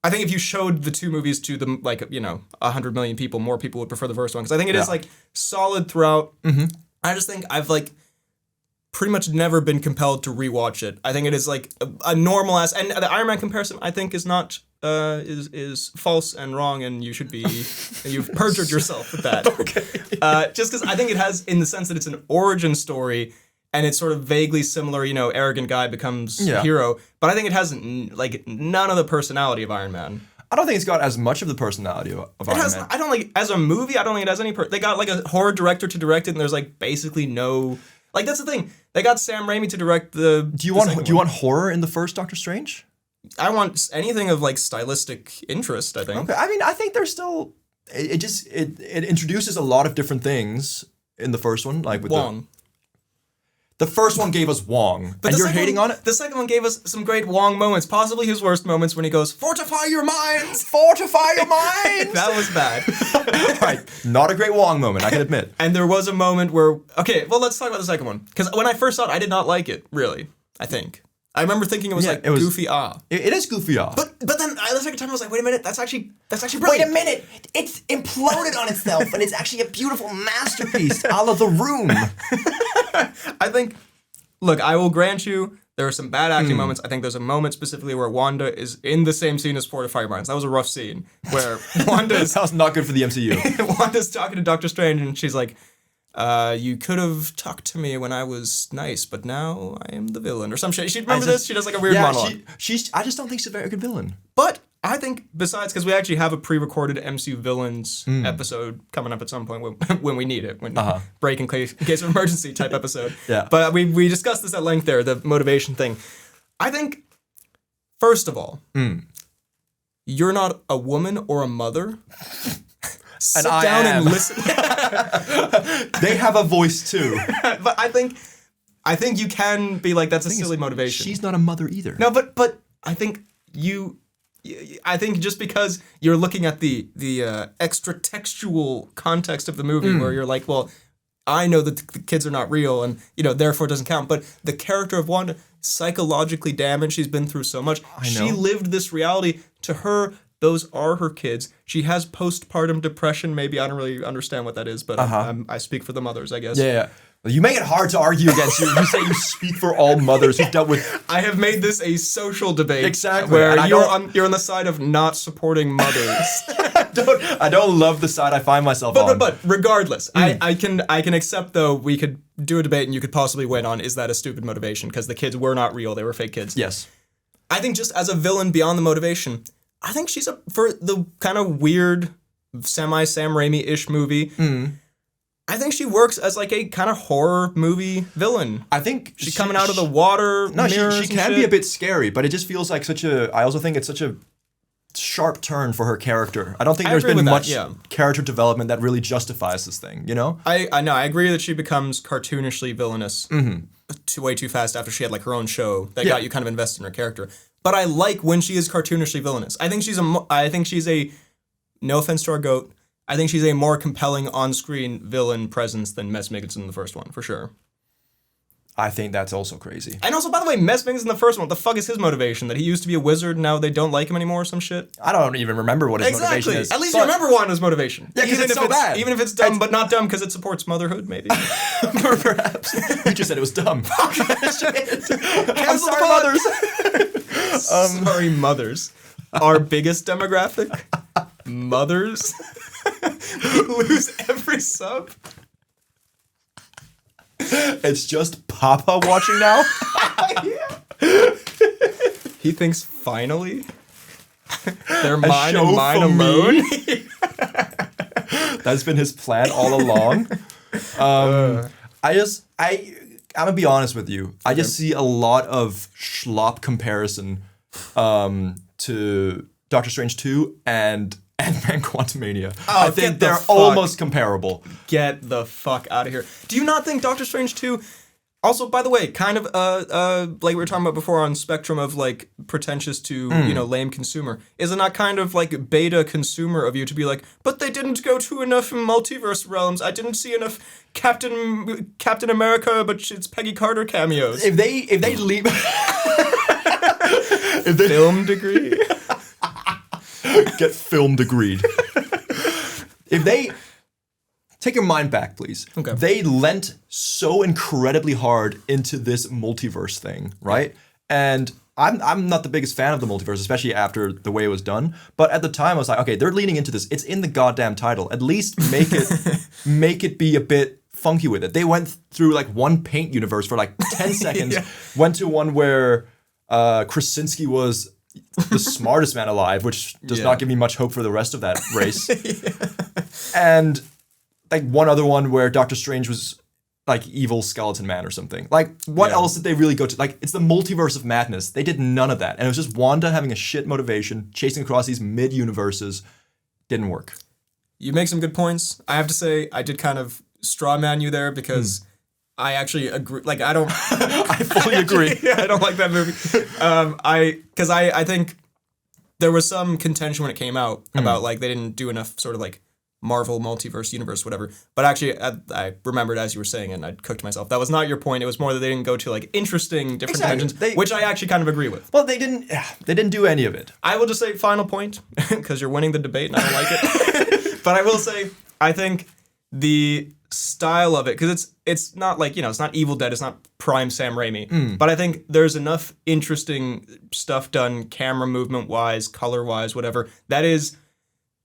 A: I think if you showed the two movies to them, like, 100 million people, more people would prefer the first one. Because I think it is like solid throughout. I just think I've like pretty much never been compelled to rewatch it. I think it is like a normal ass, and the Iron Man comparison I think is not is false and wrong, and you should be you've perjured yourself with that.
B: Okay.
A: Just because I think it has, in the sense that it's an origin story. And it's sort of vaguely similar, arrogant guy becomes hero. But I think it has none of the personality of Iron Man.
B: I don't think it's got as much of the personality of Iron Man.
A: I don't think, as a movie, I don't think it has any. They got like a horror director to direct it, and there's like basically no. Like that's the thing. They got Sam Raimi to direct the.
B: Do you want horror in the first Doctor Strange?
A: I want anything of like stylistic interest. I think.
B: Okay, I mean, I think there's still. It introduces a lot of different things in the first one, like with
A: Wong.
B: The first one gave us Wong, and you're hating on it?
A: The second one gave us some great Wong moments, possibly his worst moments when he goes, "Fortify your minds!
B: Fortify your minds!"
A: That was bad.
B: Right, not a great Wong moment, I can admit.
A: And there was a moment where, okay, well, let's talk about the second one. Because when I first saw it, I did not like it, really, I think. I remember thinking it was goofy
B: It is goofy
A: But then the second time I was like, wait a minute, that's actually brilliant.
B: Wait a minute, it's imploded on itself, and it's actually a beautiful masterpiece, a la The Room.
A: I think, look, I will grant you there are some bad acting moments. I think there's a moment specifically where Wanda is in the same scene as Fortify Your Minds. That was a rough scene where Wanda is...
B: That was not good for the MCU.
A: Wanda's talking to Doctor Strange, and she's like, you could have talked to me when I was nice, but now I am the villain, or some shit. She remember this? She does like a weird monologue.
B: I just don't think she's a very good villain.
A: But I think, besides, because we actually have a pre-recorded MCU villains episode coming up at some point when we need it, when break in case of emergency type episode.
B: Yeah.
A: But we discussed this at length there, the motivation thing. I think, first of all, you're not a woman or a mother. Sit down and listen.
B: They have a voice too.
A: But I think you can be like, that's a silly motivation.
B: She's not a mother either.
A: No, but I think I think just because you're looking at the extra textual context of the movie where you're like, well, I know that the kids are not real and, therefore it doesn't count. But the character of Wanda, psychologically damaged, she's been through so much. She lived this reality. To her, those are her kids. She has postpartum depression. Maybe I don't really understand what that is, but I speak for the mothers, I guess.
B: Yeah. You make it hard to argue against you. You say you speak for all mothers who've dealt with...
A: I have made this a social debate.
B: Exactly.
A: Where you're on the side of not supporting mothers.
B: I don't love the side I find myself on.
A: But regardless, I can accept, though, we could do a debate and you could possibly win on, is that a stupid motivation? Because the kids were not real. They were fake kids.
B: Yes.
A: I think just as a villain beyond the motivation, I think she's for the kind of weird, semi-Sam Raimi-ish movie, I think she works as like a kind of horror movie villain.
B: I think
A: she's coming out of the water.
B: No, she can be a bit scary, but it just feels like I also think it's such a sharp turn for her character. I don't think there's been much character development that really justifies this thing,
A: I know. I agree that she becomes cartoonishly villainous way too fast after she had like her own show that got you kind of invested in her character. But I like when she is cartoonishly villainous. I think she's a no offense to our goat, I think she's a more compelling on-screen villain presence than Mess Mikkelsen in the first one, for sure.
B: I think that's also crazy.
A: And also, by the way, Messbing's in the first one. What the fuck is his motivation? That he used to be a wizard, now they don't like him anymore or some shit?
B: I don't even remember what his motivation is.
A: At least you remember Wanda's motivation.
B: Yeah, because it's so bad.
A: Even if it's dumb, but not dumb because it supports motherhood, maybe.
B: Perhaps. You just said it was dumb. I'm sorry, mothers.
A: Sorry, mothers. Our biggest demographic? Mothers? We lose every sub?
B: It's just Papa watching now?
A: Yeah. He thinks finally they're mine and mine
B: for
A: alone.
B: That's been his plan all along. I'm gonna be honest with you. I just see a lot of schlop comparison to Doctor Strange 2 and Ant-Man Quantumania. I think they're almost comparable.
A: Get the fuck out of here. Do you not think Doctor Strange 2... Also, by the way, kind of like we were talking about before on spectrum of like pretentious to, lame consumer. Is it not kind of like beta consumer of you to be like, but they didn't go to enough multiverse realms. I didn't see enough Captain America, but it's Peggy Carter cameos.
B: If they leave...
A: Film degree?
B: Get film degreed. If they... Take your mind back, please.
A: Okay.
B: They lent so incredibly hard into this multiverse thing, right? And I'm not the biggest fan of the multiverse, especially after the way it was done. But at the time, I was like, okay, they're leaning into this. It's in the goddamn title. At least make it be a bit funky with it. They went through like one paint universe for like 10 seconds.
A: Yeah.
B: Went to one where Krasinski was the smartest man alive, which does not give me much hope for the rest of that race. And like one other one where Doctor Strange was like evil skeleton man or something. Like what else did they really go to? Like it's the multiverse of madness. They did none of that. And it was just Wanda having a shit motivation, chasing across these mid-universes. Didn't work.
A: You make some good points. I have to say, I did kind of straw man you there because I actually agree. Like I don't...
B: I fully agree.
A: I don't like that movie. Because I think there was some contention when it came out about like they didn't do enough sort of like Marvel multiverse universe, whatever. But actually, I remembered as you were saying it, and I cooked myself. That was not your point. It was more that they didn't go to like interesting different dimensions, which I actually kind of agree with.
B: Well, they didn't do any of it.
A: I will just say final point because you're winning the debate, and I don't like it. But I will say I think the style of it, because it's not like it's not Evil Dead, it's not prime Sam Raimi. But I think there's enough interesting stuff done, camera movement wise, color wise, whatever. That is.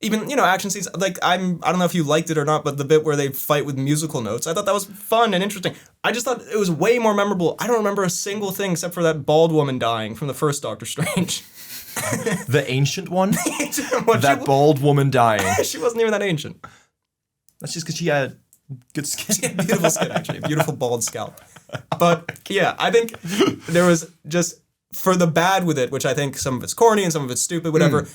A: Even, action scenes, like, I don't know if you liked it or not, but the bit where they fight with musical notes, I thought that was fun and interesting. I just thought it was way more memorable. I don't remember a single thing except for that bald woman dying from the first Doctor Strange.
B: The ancient one? That bald woman dying.
A: She wasn't even that ancient.
B: That's just because she had good skin.
A: She had beautiful skin, actually. A beautiful bald scalp. But, yeah, I think there was just, for the bad with it, which I think some of it's corny and some of it's stupid, whatever,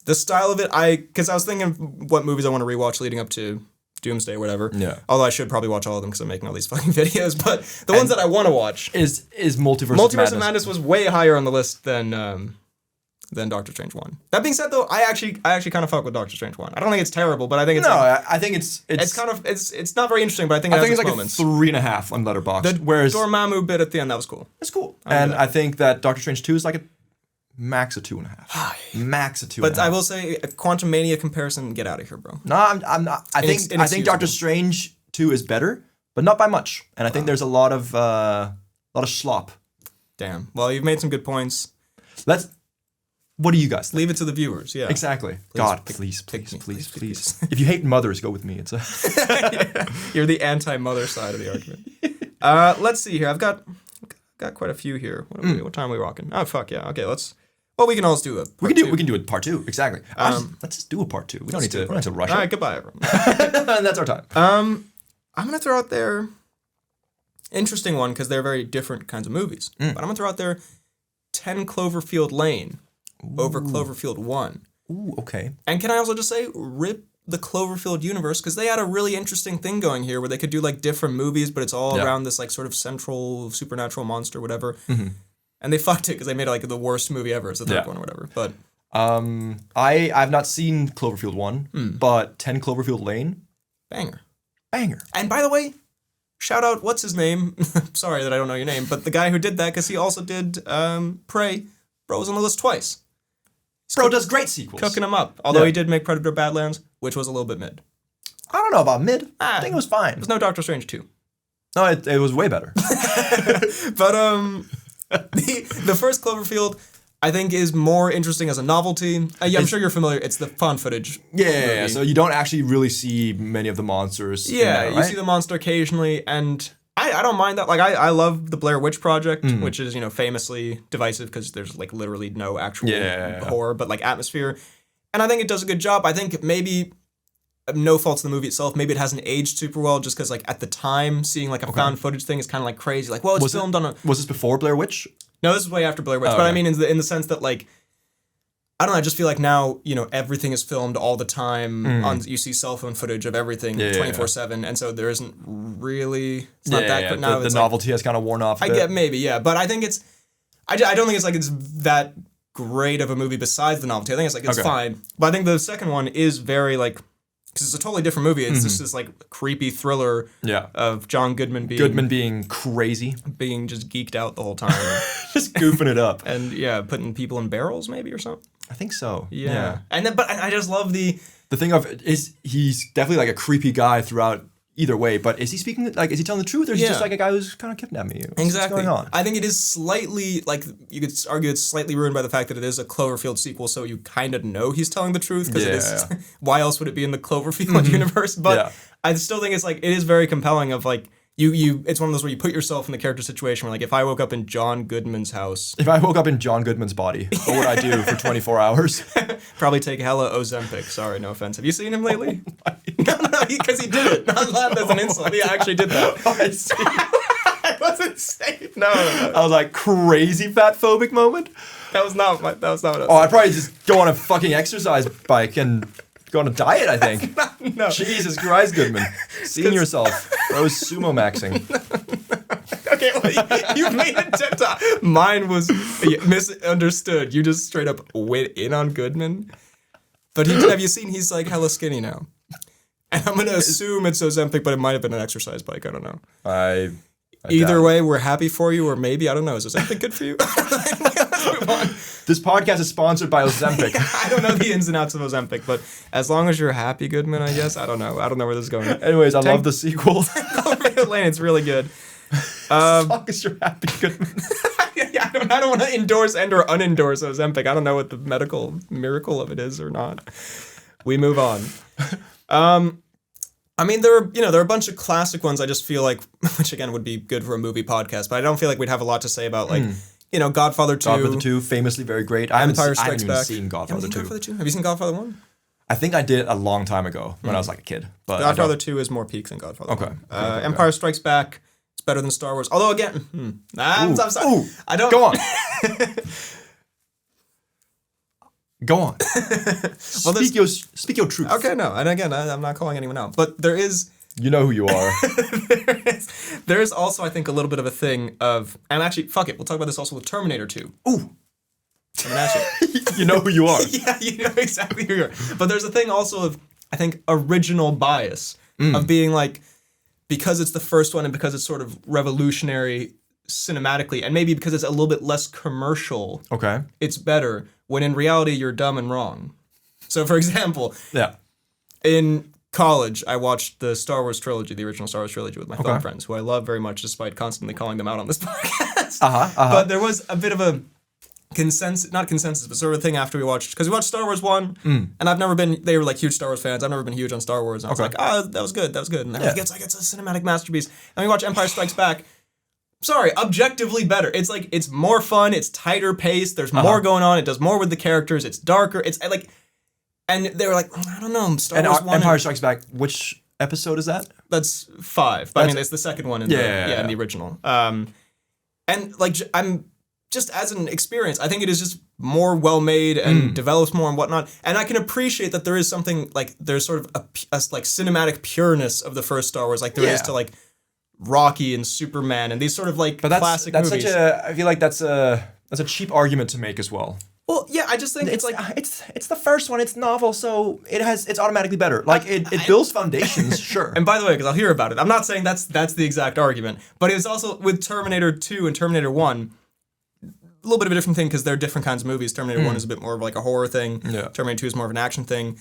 A: the style of it, because I was thinking of what movies I want to rewatch leading up to Doomsday or whatever. Yeah. Although I should probably watch all of them because I'm making all these fucking videos. But the ones that I want to watch
B: is Multiverse of Madness.
A: Multiverse of Madness was way higher on the list than Doctor Strange 1. That being said, though, I actually kind of fuck with Doctor Strange 1. I don't think it's terrible, but I think it's
B: I think it's
A: kind of it's not very interesting, but I think it has its moments.
B: It's like a 3.5 on Letterboxd.
A: Whereas Dormammu bit at the end, that was cool.
B: It's cool. And I think that Doctor Strange 2 is like a max a 2.5. Max a 2.5.
A: But I will say, a Quantumania comparison, get out of here, bro.
B: No, I'm not. I think Doctor Strange 2 is better, but not by much. And I think there's a lot of schlop.
A: Damn. Well, you've made some good points.
B: What do you guys think?
A: Leave it to the viewers, yeah.
B: Exactly. Please. If you hate mothers, go with me. It's
A: You're the anti-mother side of the argument. Let's see here. I've got quite a few here. What time are we rocking? Oh, fuck, yeah. Okay, we can always do a part two.
B: We can do a part 2, exactly. Let's just do a part 2. We don't need to rush it.
A: All right, goodbye, everyone.
B: That's our time.
A: I'm going to throw out there interesting one because they're very different kinds of movies. But I'm going to throw out there 10 Cloverfield Lane over Cloverfield 1.
B: Ooh, okay.
A: And can I also just say, rip the Cloverfield universe, because they had a really interesting thing going here where they could do like different movies, but it's all around this like sort of central supernatural monster, whatever. And they fucked it because they made like the worst movie ever as the third one or whatever. But
B: I've not seen Cloverfield 1, but 10 Cloverfield Lane,
A: banger.
B: And
A: by the way, shout out, what's his name? Sorry that I don't know your name, but the guy who did that, because he also did Prey. Bro was on the list twice.
B: Bro does great sequels.
A: Cooking him up. Although he did make Predator Badlands, which was a little bit mid.
B: I don't know about mid. I think it was fine.
A: There's no Doctor Strange 2.
B: No, it was way better.
A: But the first Cloverfield, I think, is more interesting as a novelty. I'm sure you're familiar. It's the found footage.
B: Yeah. So you don't actually really see many of the monsters.
A: Yeah,
B: in there,
A: you see the monster occasionally, and I don't mind that. Like, I love the Blair Witch Project, which is, famously divisive because there's, like, literally no actual horror, but, like, atmosphere. And I think it does a good job. I think maybe no faults in the movie itself. Maybe it hasn't aged super well just because, like, at the time, seeing, like, a found footage thing is kind of, like, crazy. Like, well, it's filmed on a...
B: Was this before Blair Witch?
A: No, this is way after Blair Witch. But I mean, in the sense that, like, I don't know, I just feel like now, everything is filmed all the time. You see cell phone footage of everything 24/7, and so there isn't really... It's not that good now.
B: The novelty has kind of worn off a bit.
A: I get maybe, yeah. But I think it's... I don't think it's like it's that great of a movie besides the novelty. I think it's like, it's fine. But I think the second one is very, like... Because it's a totally different movie. It's just this, like, creepy thriller of John Goodman
B: being crazy.
A: Being just geeked out the whole time.
B: Just goofing it up.
A: And, putting people in barrels, maybe, or something.
B: I think so.
A: Yeah. And then, but I just love the
B: thing of is he's definitely like a creepy guy throughout either way, but is he speaking, like, is he telling the truth, or is he just like a guy who's kind of kidnapping you?
A: Exactly.
B: What's going on?
A: I think it is slightly, like, you could argue it's slightly ruined by the fact that it is a Cloverfield sequel, so you kind of know he's telling the truth, because it is, why else would it be in the Cloverfield universe? But I still think it's, like, it is very compelling of, like, it's one of those where you put yourself in the character situation where, like, if I woke up in John Goodman's house...
B: If I woke up in John Goodman's body, what would I do for 24 hours?
A: Probably take hella Ozempic. Sorry, no offense. Have you seen him lately? No, because he did it. Not laughed as an insult. He actually did that.
B: Oh, I see.
A: I wasn't safe. No.
B: I was like, crazy fat phobic moment?
A: That was not what I was saying.
B: I'd probably just go on a fucking exercise bike and... go on a diet, I think.
A: No.
B: Jesus Christ, Goodman. Seeing yourself. Bro's sumo maxing.
A: Okay, well, you made a TikTok. Mine was misunderstood. You just straight up went in on Goodman. But have you seen he's like hella skinny now? And I'm going to assume it's Ozempic, but it might have been an exercise bike. I don't know. Either way, we're happy for you, or maybe, I don't know, is Ozempic good for you? Let's move on.
B: This podcast is sponsored by Ozempic.
A: I don't know the ins and outs of Ozempic, but as long as you're happy, Goodman, I guess. I don't know. I don't know where this is going.
B: Anyways, I love the sequel.
A: Cloverfield Lane, it's really good.
B: As long as you're happy, Goodman.
A: I don't want to endorse and or unendorse Ozempic. I don't know what the medical miracle of it is or not. We move on. I mean, there are a bunch of classic ones I just feel like, which again would be good for a movie podcast, but I don't feel like we'd have a lot to say about, like, Godfather 2.
B: Godfather 2, famously very great. I haven't even seen Godfather 2.
A: Have you seen Godfather 1?
B: I think I did a long time ago when I was like a kid. But
A: Godfather 2 is more peak than Godfather 1. Okay. Empire Strikes Back, it's better than Star Wars. Although, again, I'm sorry. I don't...
B: Go on. Go on. Well, speak your truth.
A: Okay, no. And again, I'm not calling anyone out. But there is...
B: You know who you are.
A: there is also, I think, a little bit of a thing of... And actually, fuck it. We'll talk about this also with Terminator 2.
B: Ooh.
A: Coming at you.
B: You know who you are.
A: Yeah, you know exactly who you are. But there's a thing also of, I think, original bias. Of being like... Because it's the first one and because it's sort of revolutionary cinematically, and maybe because it's a little bit less commercial, it's better, when in reality you're dumb and wrong. So for example, in college I watched the Star Wars trilogy, the original Star Wars trilogy, with my film friends, who I love very much despite constantly calling them out on this podcast. But there was a bit of a not consensus, but sort of a thing after we watched, because we watched Star Wars 1, and they were like huge Star Wars fans, I've never been huge on Star Wars, and I was like, that was good, and they're like, it's a cinematic masterpiece, and we watch Empire Strikes Back. Sorry, objectively better. It's like, it's more fun, it's tighter paced, there's more going on, it does more with the characters, it's darker, it's like, and they were like, I don't know, Star Wars 1.
B: Empire Strikes Back, which episode is that?
A: That's 5, but I mean, it's the second one in the original. And like, I'm just as an experience, I think it is just more well-made and develops more and whatnot. And I can appreciate that there is something, like, there's sort of a like cinematic pureness of the first Star Wars, like there is to, like, Rocky and Superman and these sort of, like, classic movies.
B: I feel like that's a cheap argument to make as well.
A: Well, yeah, I just think it's like
B: it's the first one. It's novel, so it's automatically better. Like it builds foundations, sure.
A: And by the way, because I'll hear about it, I'm not saying that's the exact argument, but it's also with Terminator 2 and Terminator 1, a little bit of a different thing because they're different kinds of movies. Terminator 1 is a bit more of like a horror thing.
B: Yeah.
A: Terminator 2 is more of an action thing.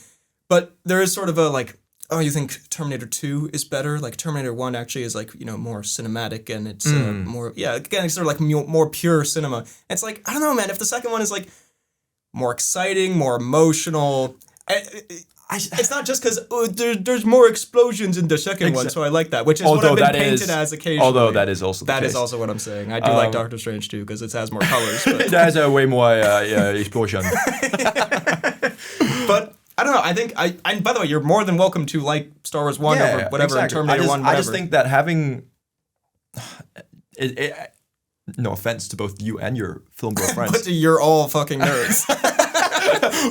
A: But there is sort of a like, oh, you think Terminator 2 is better? Like Terminator 1 actually is like, more cinematic and it's more, again, it's sort of like more pure cinema. It's like, I don't know, man, if the second one is like more exciting, more emotional. It's not just because there's more explosions in the second one, so I like that, which is what I've been painted as occasionally.
B: Although that is also the case.
A: That is also what I'm saying. I do like Doctor Strange too because it has more colors. But.
B: It has a way more explosion.
A: But I don't know. I think and by the way, you're more than welcome to like Star Wars 1 over whatever, and Terminator 1, whatever.
B: I just think that having no offense to both you and your film bro friends.
A: But you're all fucking nerds.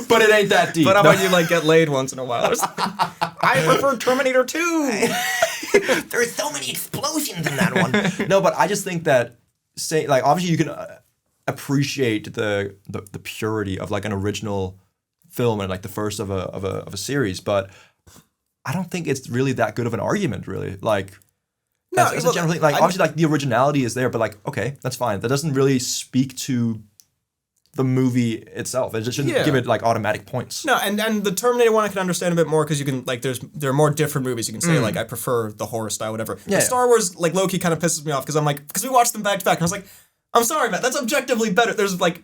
B: But it ain't that deep.
A: But how about you like get laid once in a while or something? I prefer Terminator 2.
B: There's so many explosions in that one. No, but I just think that obviously you can appreciate the purity of like an original film and like the first of a series, but I don't think it's really that good of an argument, really. Like, as a general thing, like obviously like the originality is there, but like okay, that's fine. That doesn't really speak to the movie itself. It just shouldn't give it like automatic points.
A: No, and the Terminator 1 I can understand a bit more because you can like there are more different movies. You can say like I prefer the horror style, whatever. Yeah. Star Wars like low-key kind of pisses me off because we watched them back to back and I was like, I'm sorry, man, that's objectively better. There's like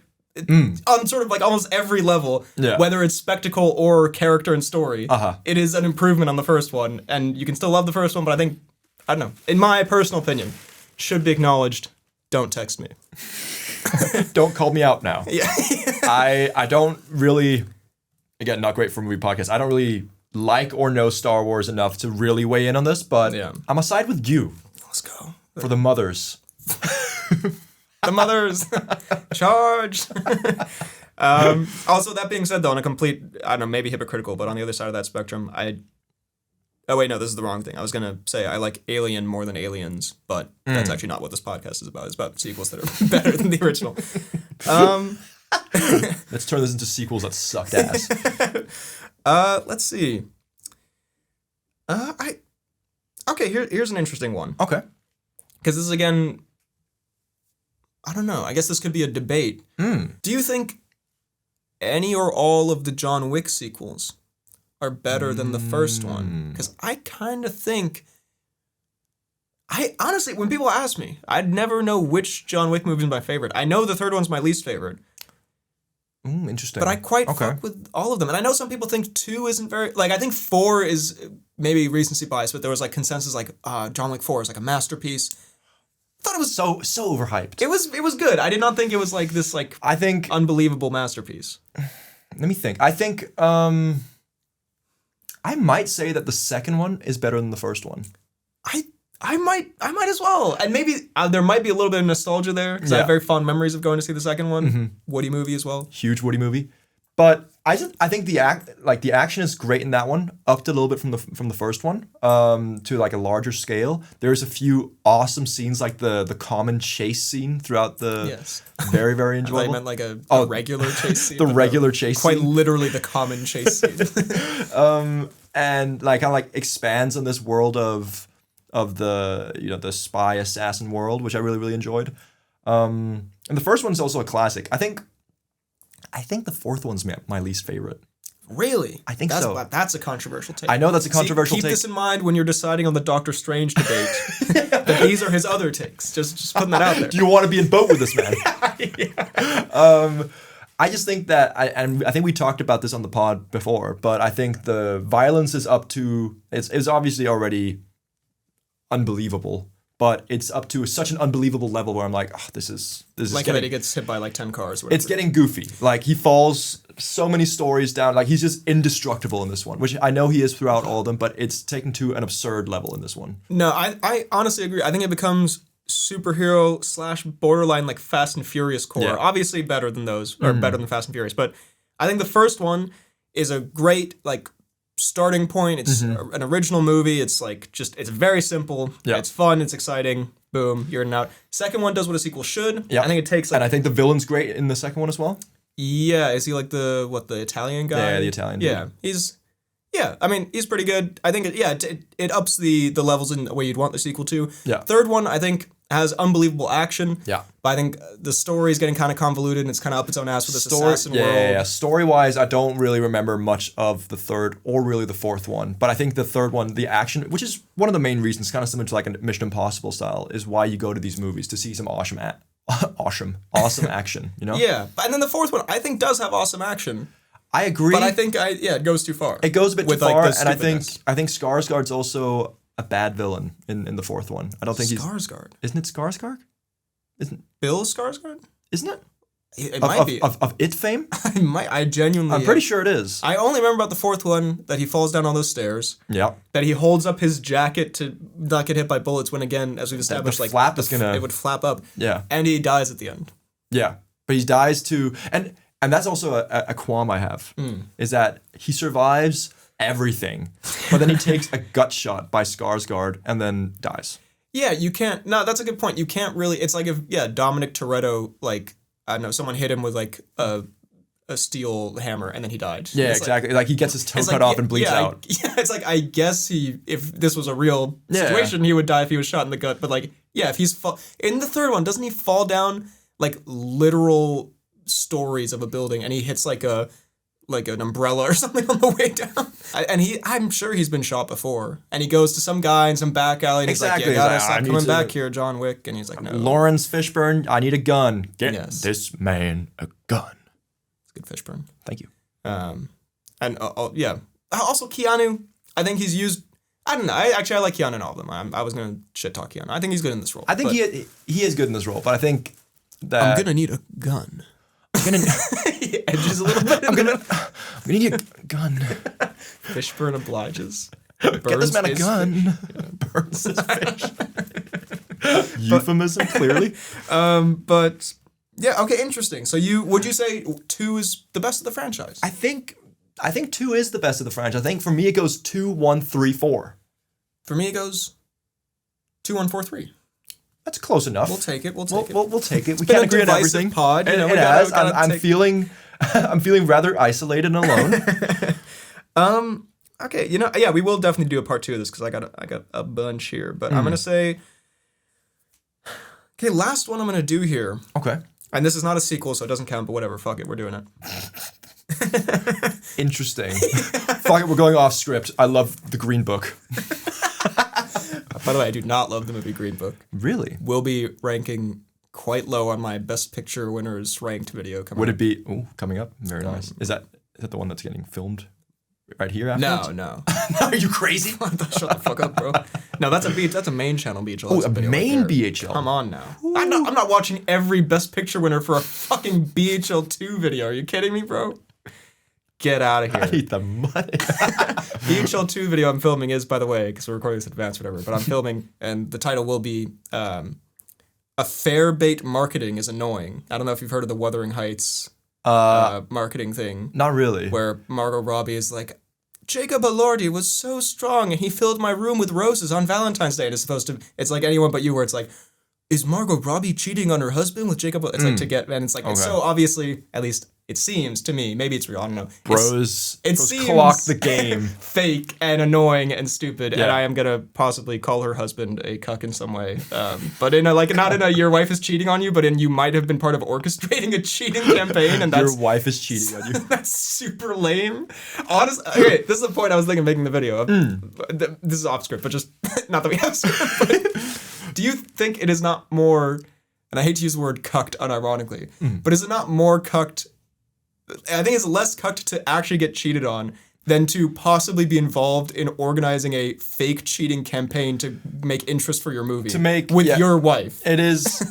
A: on sort of like almost every level, whether it's spectacle or character and story, it is an improvement on the first one, and you can still love the first one, but I think, I don't know, in my personal opinion, should be acknowledged, don't text me.
B: Don't call me out now.
A: Yeah.
B: I don't really, again, not great for movie podcasts, I don't really like or know Star Wars enough to really weigh in on this, but I'm aside with you.
A: Let's go.
B: For the mothers.
A: The mothers. Charge. Also, that being said, though, on a complete, I don't know, maybe hypocritical, but on the other side of that spectrum, oh, wait, no, this is the wrong thing. I was going to say I like Alien more than Aliens, but that's actually not what this podcast is about. It's about sequels that are better than the original.
B: Let's turn this into sequels that sucked ass.
A: Let's see. Okay, here's an interesting one.
B: Okay.
A: Because this is, again, I don't know. I guess this could be a debate. Do you think any or all of the John Wick sequels are better than the first one? Because I kind of think... honestly, when people ask me, I'd never know which John Wick movie is my favorite. I know the third one's my least favorite.
B: Interesting.
A: But I quite fuck with all of them. And I know some people think 2 isn't very... Like, I think 4 is maybe recency bias, but there was, like, consensus, like, John Wick 4 is, like, a masterpiece. I thought it was...
B: So overhyped.
A: It was good. I did not think it was, like, this, like...
B: I think...
A: Unbelievable masterpiece.
B: Let me think. I think, I might say that the second one is better than the first one.
A: I might as well. And maybe there might be a little bit of nostalgia there because I have very fond memories of going to see the second one. Woody movie as well.
B: Huge Woody movie. But I think the action is great in that one, upped a little bit from the first one, to like a larger scale. There's a few awesome scenes like the common chase scene throughout the very, very enjoyable.
A: I thought you meant like a regular chase scene.
B: The regular chase
A: scene.
B: Quite
A: literally the common chase scene.
B: And like kind of like expands on this world of the the spy assassin world, which I really, really enjoyed. And the first one's also a classic. I think the fourth one's my least favorite.
A: Really?
B: I think so.
A: That's a controversial take.
B: I know that's a controversial take.
A: Keep this in mind when you're deciding on the Doctor Strange debate. That these are his other takes. Just putting that out there.
B: Do you want to be in boat with this man? I just think that, and I think we talked about this on the pod before, but I think the violence is up to, it's obviously already unbelievable, but it's up to such an unbelievable level where I'm like, oh, this is
A: like that he gets hit by like 10 cars. Or whatever.
B: It's getting goofy. Like he falls so many stories down. Like he's just indestructible in this one, which I know he is throughout all of them, but it's taken to an absurd level in this one.
A: No, I honestly agree. I think it becomes superhero / borderline like Fast and Furious core. Yeah. Obviously better than those, or better than Fast and Furious, but I think the first one is a great like starting point. It's an original movie. It's like it's very simple. Yeah. It's fun. It's exciting. Boom, you're in and out. Second one does what a sequel should. Yeah. I think it takes
B: and I think the villain's great in the second one as well.
A: Yeah, is he like the Italian guy?
B: Yeah, the Italian dude.
A: Yeah, I mean, he's pretty good. I think it ups the levels in the way you'd want the sequel to.
B: Yeah.
A: Third one, I think, has unbelievable action.
B: Yeah.
A: But I think the story is getting kind of convoluted and it's kind of up its own ass with this assassin world.
B: Yeah. Story-wise, I don't really remember much of the third or really the fourth one. But I think the third one, the action, which is one of the main reasons, kind of similar to like a Mission Impossible style, is why you go to these movies, to see some awesome action, you know?
A: Yeah. And then the fourth one, I think, does have awesome action.
B: I agree.
A: But I think, it goes too far.
B: It goes a bit too far,
A: like,
B: and I think Skarsgård's also a bad villain in the fourth one. I don't think
A: Skarsgård.
B: Isn't it Skarsgård?
A: Bill Skarsgård?
B: Isn't it?
A: It might be.
B: Of It fame?
A: I genuinely...
B: I'm pretty sure it is.
A: I only remember about the fourth one, that he falls down all those stairs.
B: Yeah.
A: That he holds up his jacket to not get hit by bullets when, again, as we've established,
B: the flap is gonna...
A: It would flap up.
B: Yeah.
A: And he dies at the end.
B: Yeah. But he dies too... And that's also a qualm I have, is that he survives everything, but then he takes a gut shot by Skarsgård and then dies.
A: Yeah, you can't... No, that's a good point. You can't really... It's like if, Dominic Toretto, like, I don't know, someone hit him with, like, a steel hammer and then he died.
B: Yeah,
A: it's
B: exactly. Like he gets his toe cut off and bleeds out.
A: It's like, I guess if this was a real situation, he would die if he was shot in the gut. But, like, if he's... In the third one, doesn't he fall down, like, literal... stories of a building and he hits like an umbrella or something on the way down and I'm sure he's been shot before and he goes to some guy in some back alley and he's like, you gotta stop coming back here, John Wick, and he's like, no,
B: Lawrence Fishburne, I need a gun, get this man a gun.
A: It's good, Fishburne,
B: thank you.
A: And also Keanu, I think he's used, I don't know, I like Keanu in all of them. I was gonna shit talk Keanu. I think he's good in this role.
B: I think he is good in this role, but I think that
A: I'm gonna need a gun. He edges a little bit.
B: I'm gonna need a gun.
A: Fishburne obliges.
B: Get this man a gun. Burns his fish. Euphemism, clearly.
A: But yeah, okay, interesting. So would you say 2 is the best of the franchise?
B: I think 2 is the best of the franchise. I think for me it goes 2, 1, 3, 4.
A: For me it goes 2, 1, 4, 3.
B: That's close enough.
A: We'll take it.
B: We'll take it. We can't agree on everything.
A: Pod,
B: it has. I'm feeling rather isolated and alone.
A: Okay. We will definitely do a part 2 of this because I got a bunch here. But I'm gonna say, okay, last one I'm gonna do here.
B: Okay.
A: And this is not a sequel, so it doesn't count. But whatever. Fuck it. We're doing it.
B: Interesting. Fuck it. We're going off script. I love the Green Book.
A: By the way, I do not love the movie Green Book.
B: Really?
A: Will be ranking quite low on my Best Picture winners ranked video coming up.
B: Would it be coming up? Very nice. Is that the one that's getting filmed right here afterwards?
A: No.
B: Are you crazy?
A: Shut the fuck up, bro. No, that's a main channel BHL.
B: Oh, a main BHL.
A: Come on now. I'm not watching every Best Picture winner for a fucking BHL 2 video. Are you kidding me, bro? Get out of here.
B: I need the money.
A: BHL 2 video I'm filming is, by the way, because we're recording this in advance, whatever, but I'm filming, and the title will be A Fair Bait Marketing is Annoying. I don't know if you've heard of the Wuthering Heights marketing thing.
B: Not really.
A: Where Margot Robbie is like, Jacob Elordi was so strong, and he filled my room with roses on Valentine's Day. And it's like Anyone But You, where it's like, is Margot Robbie cheating on her husband with Jacob? It's like and it's like, it's so obviously, at least it seems to me, maybe it's real, I don't know.
B: Bros
A: seems
B: clock the game.
A: Fake and annoying and stupid, and I am gonna possibly call her husband a cuck in some way. But in not in a your wife is cheating on you, but in you might have been part of orchestrating a cheating campaign, and that's
B: your wife is cheating on you.
A: That's super lame. Honestly, okay, this is the point I was thinking of making the video. This is off script, but just not that we have script. But do you think it is not more? And I hate to use the word cucked unironically, but is it not more cucked? I think it's less cucked to actually get cheated on than to possibly be involved in organizing a fake cheating campaign to make interest for your movie. With your wife.
B: It is.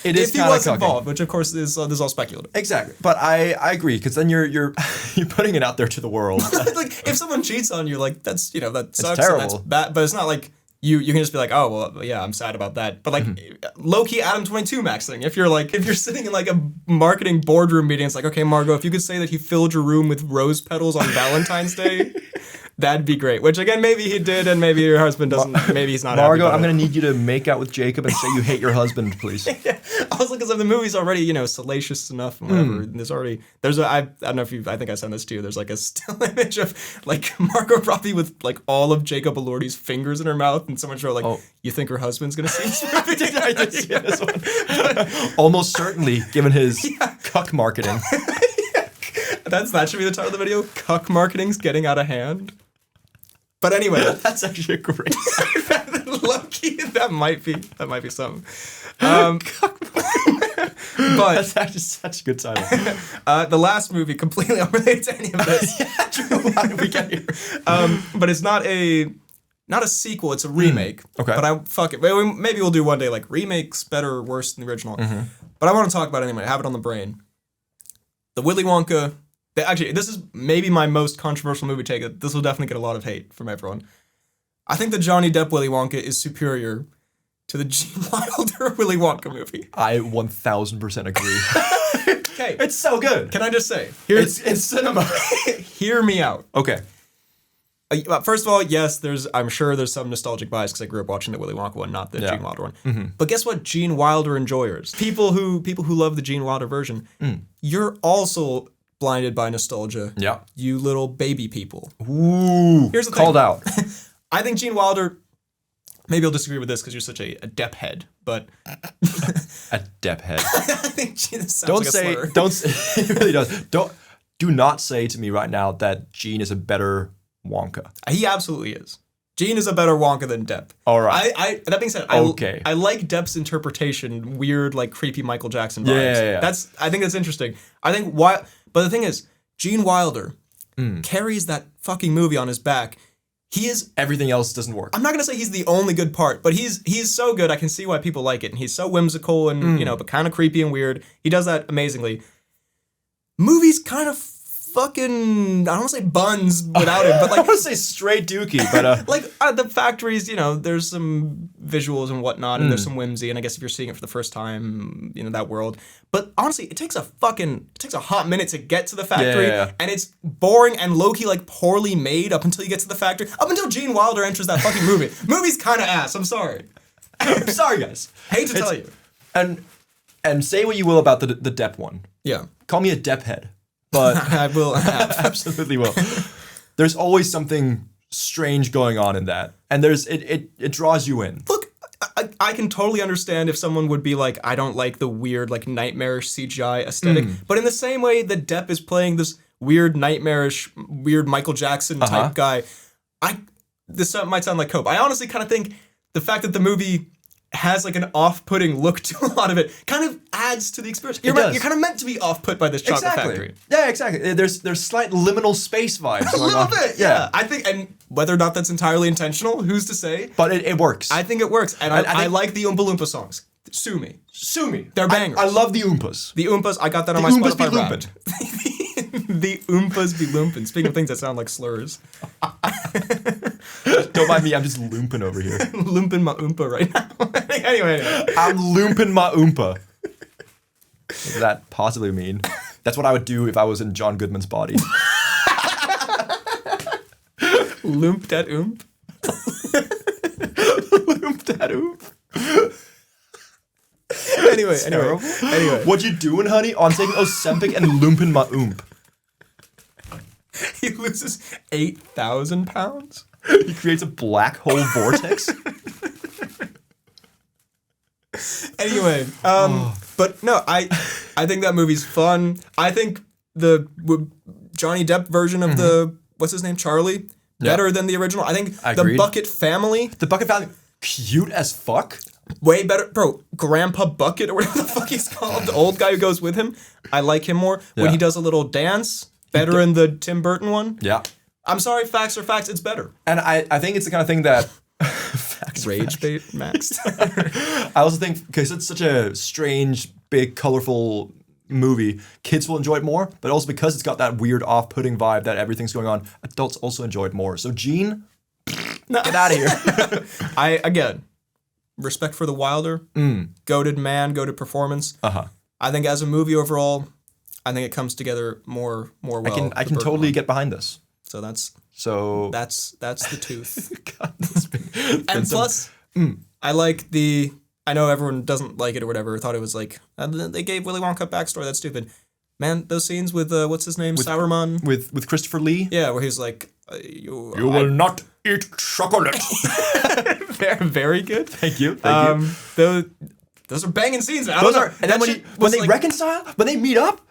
B: It is.
A: If he was involved, which of course is this is all speculative.
B: Exactly, but I agree because then you're putting it out there to the world.
A: Like if someone cheats on you, like that sucks.
B: It's terrible.
A: And that's bad, but it's not like. You can just be like, oh, well, yeah, I'm sad about that. But, like, low-key Adam 22 Max thing. If you're sitting in, like, a marketing boardroom meeting, it's like, okay, Margot, if you could say that he filled your room with rose petals on Valentine's Day, That'd be great. Which again, maybe he did, and maybe your husband doesn't. Maybe he's not.
B: Margot,
A: happy
B: I'm gonna need you to make out with Jacob and say you hate your husband, please.
A: Yeah. Also, because the movie's already, salacious enough and whatever. I don't know if I think I sent this to you. There's like a still image of like Margot Robbie with like all of Jacob Elordi's fingers in her mouth, and someone wrote like, "You think her husband's gonna see this movie?"
B: I did see this one. Almost certainly, given his cuck marketing.
A: That should be the title of the video. Cuck marketing's getting out of hand. But anyway,
B: that's actually a great.
A: Lucky, that might be something. But
B: that's actually such a good title.
A: The last movie, completely unrelated to any of this.
B: How did we get here?
A: But it's not a sequel. It's a remake.
B: Okay.
A: But fuck it. Maybe we'll do one day like remakes better or worse than the original.
B: Mm-hmm.
A: But I want to talk about it anyway. I have it on the brain. The Willy Wonka. Actually, this is maybe my most controversial movie take. This will definitely get a lot of hate from everyone. I think the Johnny Depp Willy Wonka is superior to the Gene Wilder Willy Wonka movie.
B: I 1000% agree.
A: Okay.
B: It's so good.
A: Can I just say?
B: It's cinema.
A: Hear me out.
B: Okay.
A: First of all, yes, I'm sure there's some nostalgic bias because I grew up watching the Willy Wonka one, not the Gene Wilder one.
B: Mm-hmm.
A: But guess what? Gene Wilder enjoyers, people who love the Gene Wilder version, you're also blinded by nostalgia.
B: Yeah.
A: You little baby people.
B: Ooh.
A: Here's the
B: called
A: thing.
B: out.
A: I think Gene Wilder. Maybe you'll disagree with this because you're such a Depp head, but
B: a Depp head.
A: I think Gene sounds like a slur.
B: It really does. Do not say to me right now that Gene is a better Wonka.
A: He absolutely is. Gene is a better Wonka than Depp.
B: All right.
A: That being said,
B: okay.
A: I like Depp's interpretation, weird, like creepy Michael Jackson vibes.
B: Yeah.
A: I think that's interesting. But the thing is, Gene Wilder carries that fucking movie on his back. He is.
B: Everything else doesn't work.
A: I'm not gonna say he's the only good part, but he's so good. I can see why people like it, and he's so whimsical and but kind of creepy and weird. He does that amazingly. Movie's kind of fucking, I don't want to say buns without it, but like
B: I want to say straight dookie, but
A: like the factories, there's some visuals and whatnot, and there's some whimsy, and I guess if you're seeing it for the first time, that world. But honestly, it takes a hot minute to get to the factory, and it's boring and low-key like poorly made up until you get to the factory, up until Gene Wilder enters that fucking movie. Movie's kind of ass. I'm sorry.
B: I'm sorry, guys.
A: Hate to tell you.
B: And say what you will about the Depp one.
A: Yeah.
B: Call me a Depp head. But
A: I will.
B: Absolutely will. There's always something strange going on in that, and it draws you in.
A: Look, I can totally understand if someone would be like, I don't like the weird, like nightmarish CGI aesthetic, but in the same way that Depp is playing this weird, nightmarish, weird Michael Jackson type guy, this might sound like cope. I honestly kind of think the fact that the movie has like an off-putting look to a lot of it kind of adds to the experience. You're kind of meant to be off-put by this chocolate factory.
B: Yeah, exactly. There's slight liminal space vibes.
A: A little bit, yeah. I think, and whether or not that's entirely intentional, who's to say?
B: But it works.
A: I think it works, and I like the Oompa Loompa songs. Sue me. They're bangers.
B: I love the Oompas.
A: The Oompas, I got that on my
B: Oompas
A: Spotify
B: be
A: Wrapped. The Oompas be loopin'. Speaking of things that sound like slurs.
B: Don't mind me, I'm just looping over here.
A: Looping my Oompa right now. Anyway.
B: I'm looping my Oompa. What does that possibly mean? That's what I would do if I was in John Goodman's body.
A: Loomp that oomp.
B: Loomp that oomp.
A: Anyway.
B: What you doing, honey? I'm taking Ozempic and looping my oomp.
A: He loses 8,000 pounds?
B: He creates a black hole vortex?
A: Anyway, but no, I think that movie's fun. I think the Johnny Depp version of the, what's his name, Charlie, better than the original. I think the Bucket family.
B: The Bucket family, cute as fuck.
A: Way better. Bro, Grandpa Bucket or whatever the fuck he's called, the old guy who goes with him, I like him more. When he does a little dance, better in the Tim Burton one.
B: Yeah.
A: I'm sorry, facts are facts, it's better.
B: And I think it's the kind of thing that...
A: Rage bait maxed.
B: I also think, because it's such a strange, big, colorful movie, kids will enjoy it more, but also because it's got that weird off-putting vibe that everything's going on, adults also enjoy it more. So Gene, get out of here.
A: Again, respect for the Wilder, goated man, goated performance. I think as a movie overall, I think it comes together more well.
B: I can totally get behind this.
A: So that's
B: So
A: the tooth.
B: God, it's been
A: And
B: some-
A: plus, I like the. I know everyone doesn't like it or whatever. Thought it was like they gave Willy Wonka backstory. That's stupid. Man, those scenes with what's his name, Sauerman.
B: with Christopher Lee.
A: Yeah, where he's like, "You
B: will not eat chocolate.
A: very, very good.
B: Thank you. Thank you.
A: Those are banging scenes, man.
B: Those are, and then when they reconcile, when they meet up,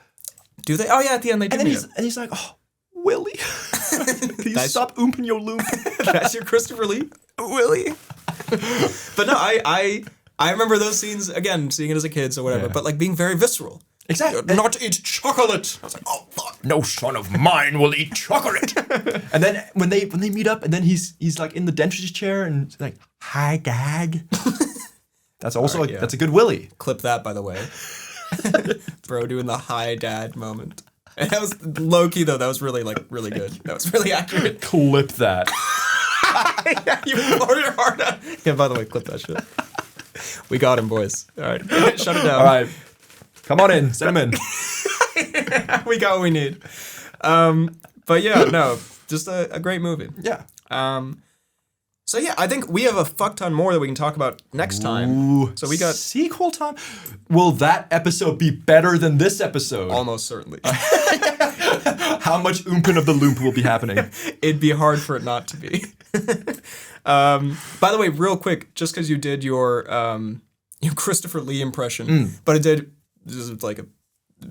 A: do they? Oh yeah, at the end they do.
B: and then
A: meet up.
B: he's like, oh, Willy, can you stop oompen your loop?
A: That's your Christopher Lee, Willy. But no, I remember those scenes again, seeing it as a kid, so whatever.
B: Yeah.
A: But like being very visceral.
B: Exactly.
A: Not to eat chocolate. I was like, oh fuck.
B: No son of mine will eat chocolate. And then when they meet up, and then he's like in the dentist's chair and like, hi, Dad. That's also that's a good Willy.
A: Clip that, by the way. Bro doing the hi dad moment. And that was low key though. That was really good. That was really accurate.
B: Clip that.
A: Yeah, you pour your heart out. Yeah, by the way, clip that shit. We got him, boys. All right, shut it down.
B: All right, come on in, send him in.
A: We got what we need. But yeah, no, just a great movie.
B: Yeah.
A: So yeah, I think we have a fuck ton more that we can talk about next time.
B: Ooh,
A: So we got
B: sequel time. Will that episode be better than this episode?
A: almost certainly.
B: How much oompen of the loop will be happening?
A: It'd be hard for it not to be. By the way, real quick, just because you did your Christopher Lee impression, but it did. This is like a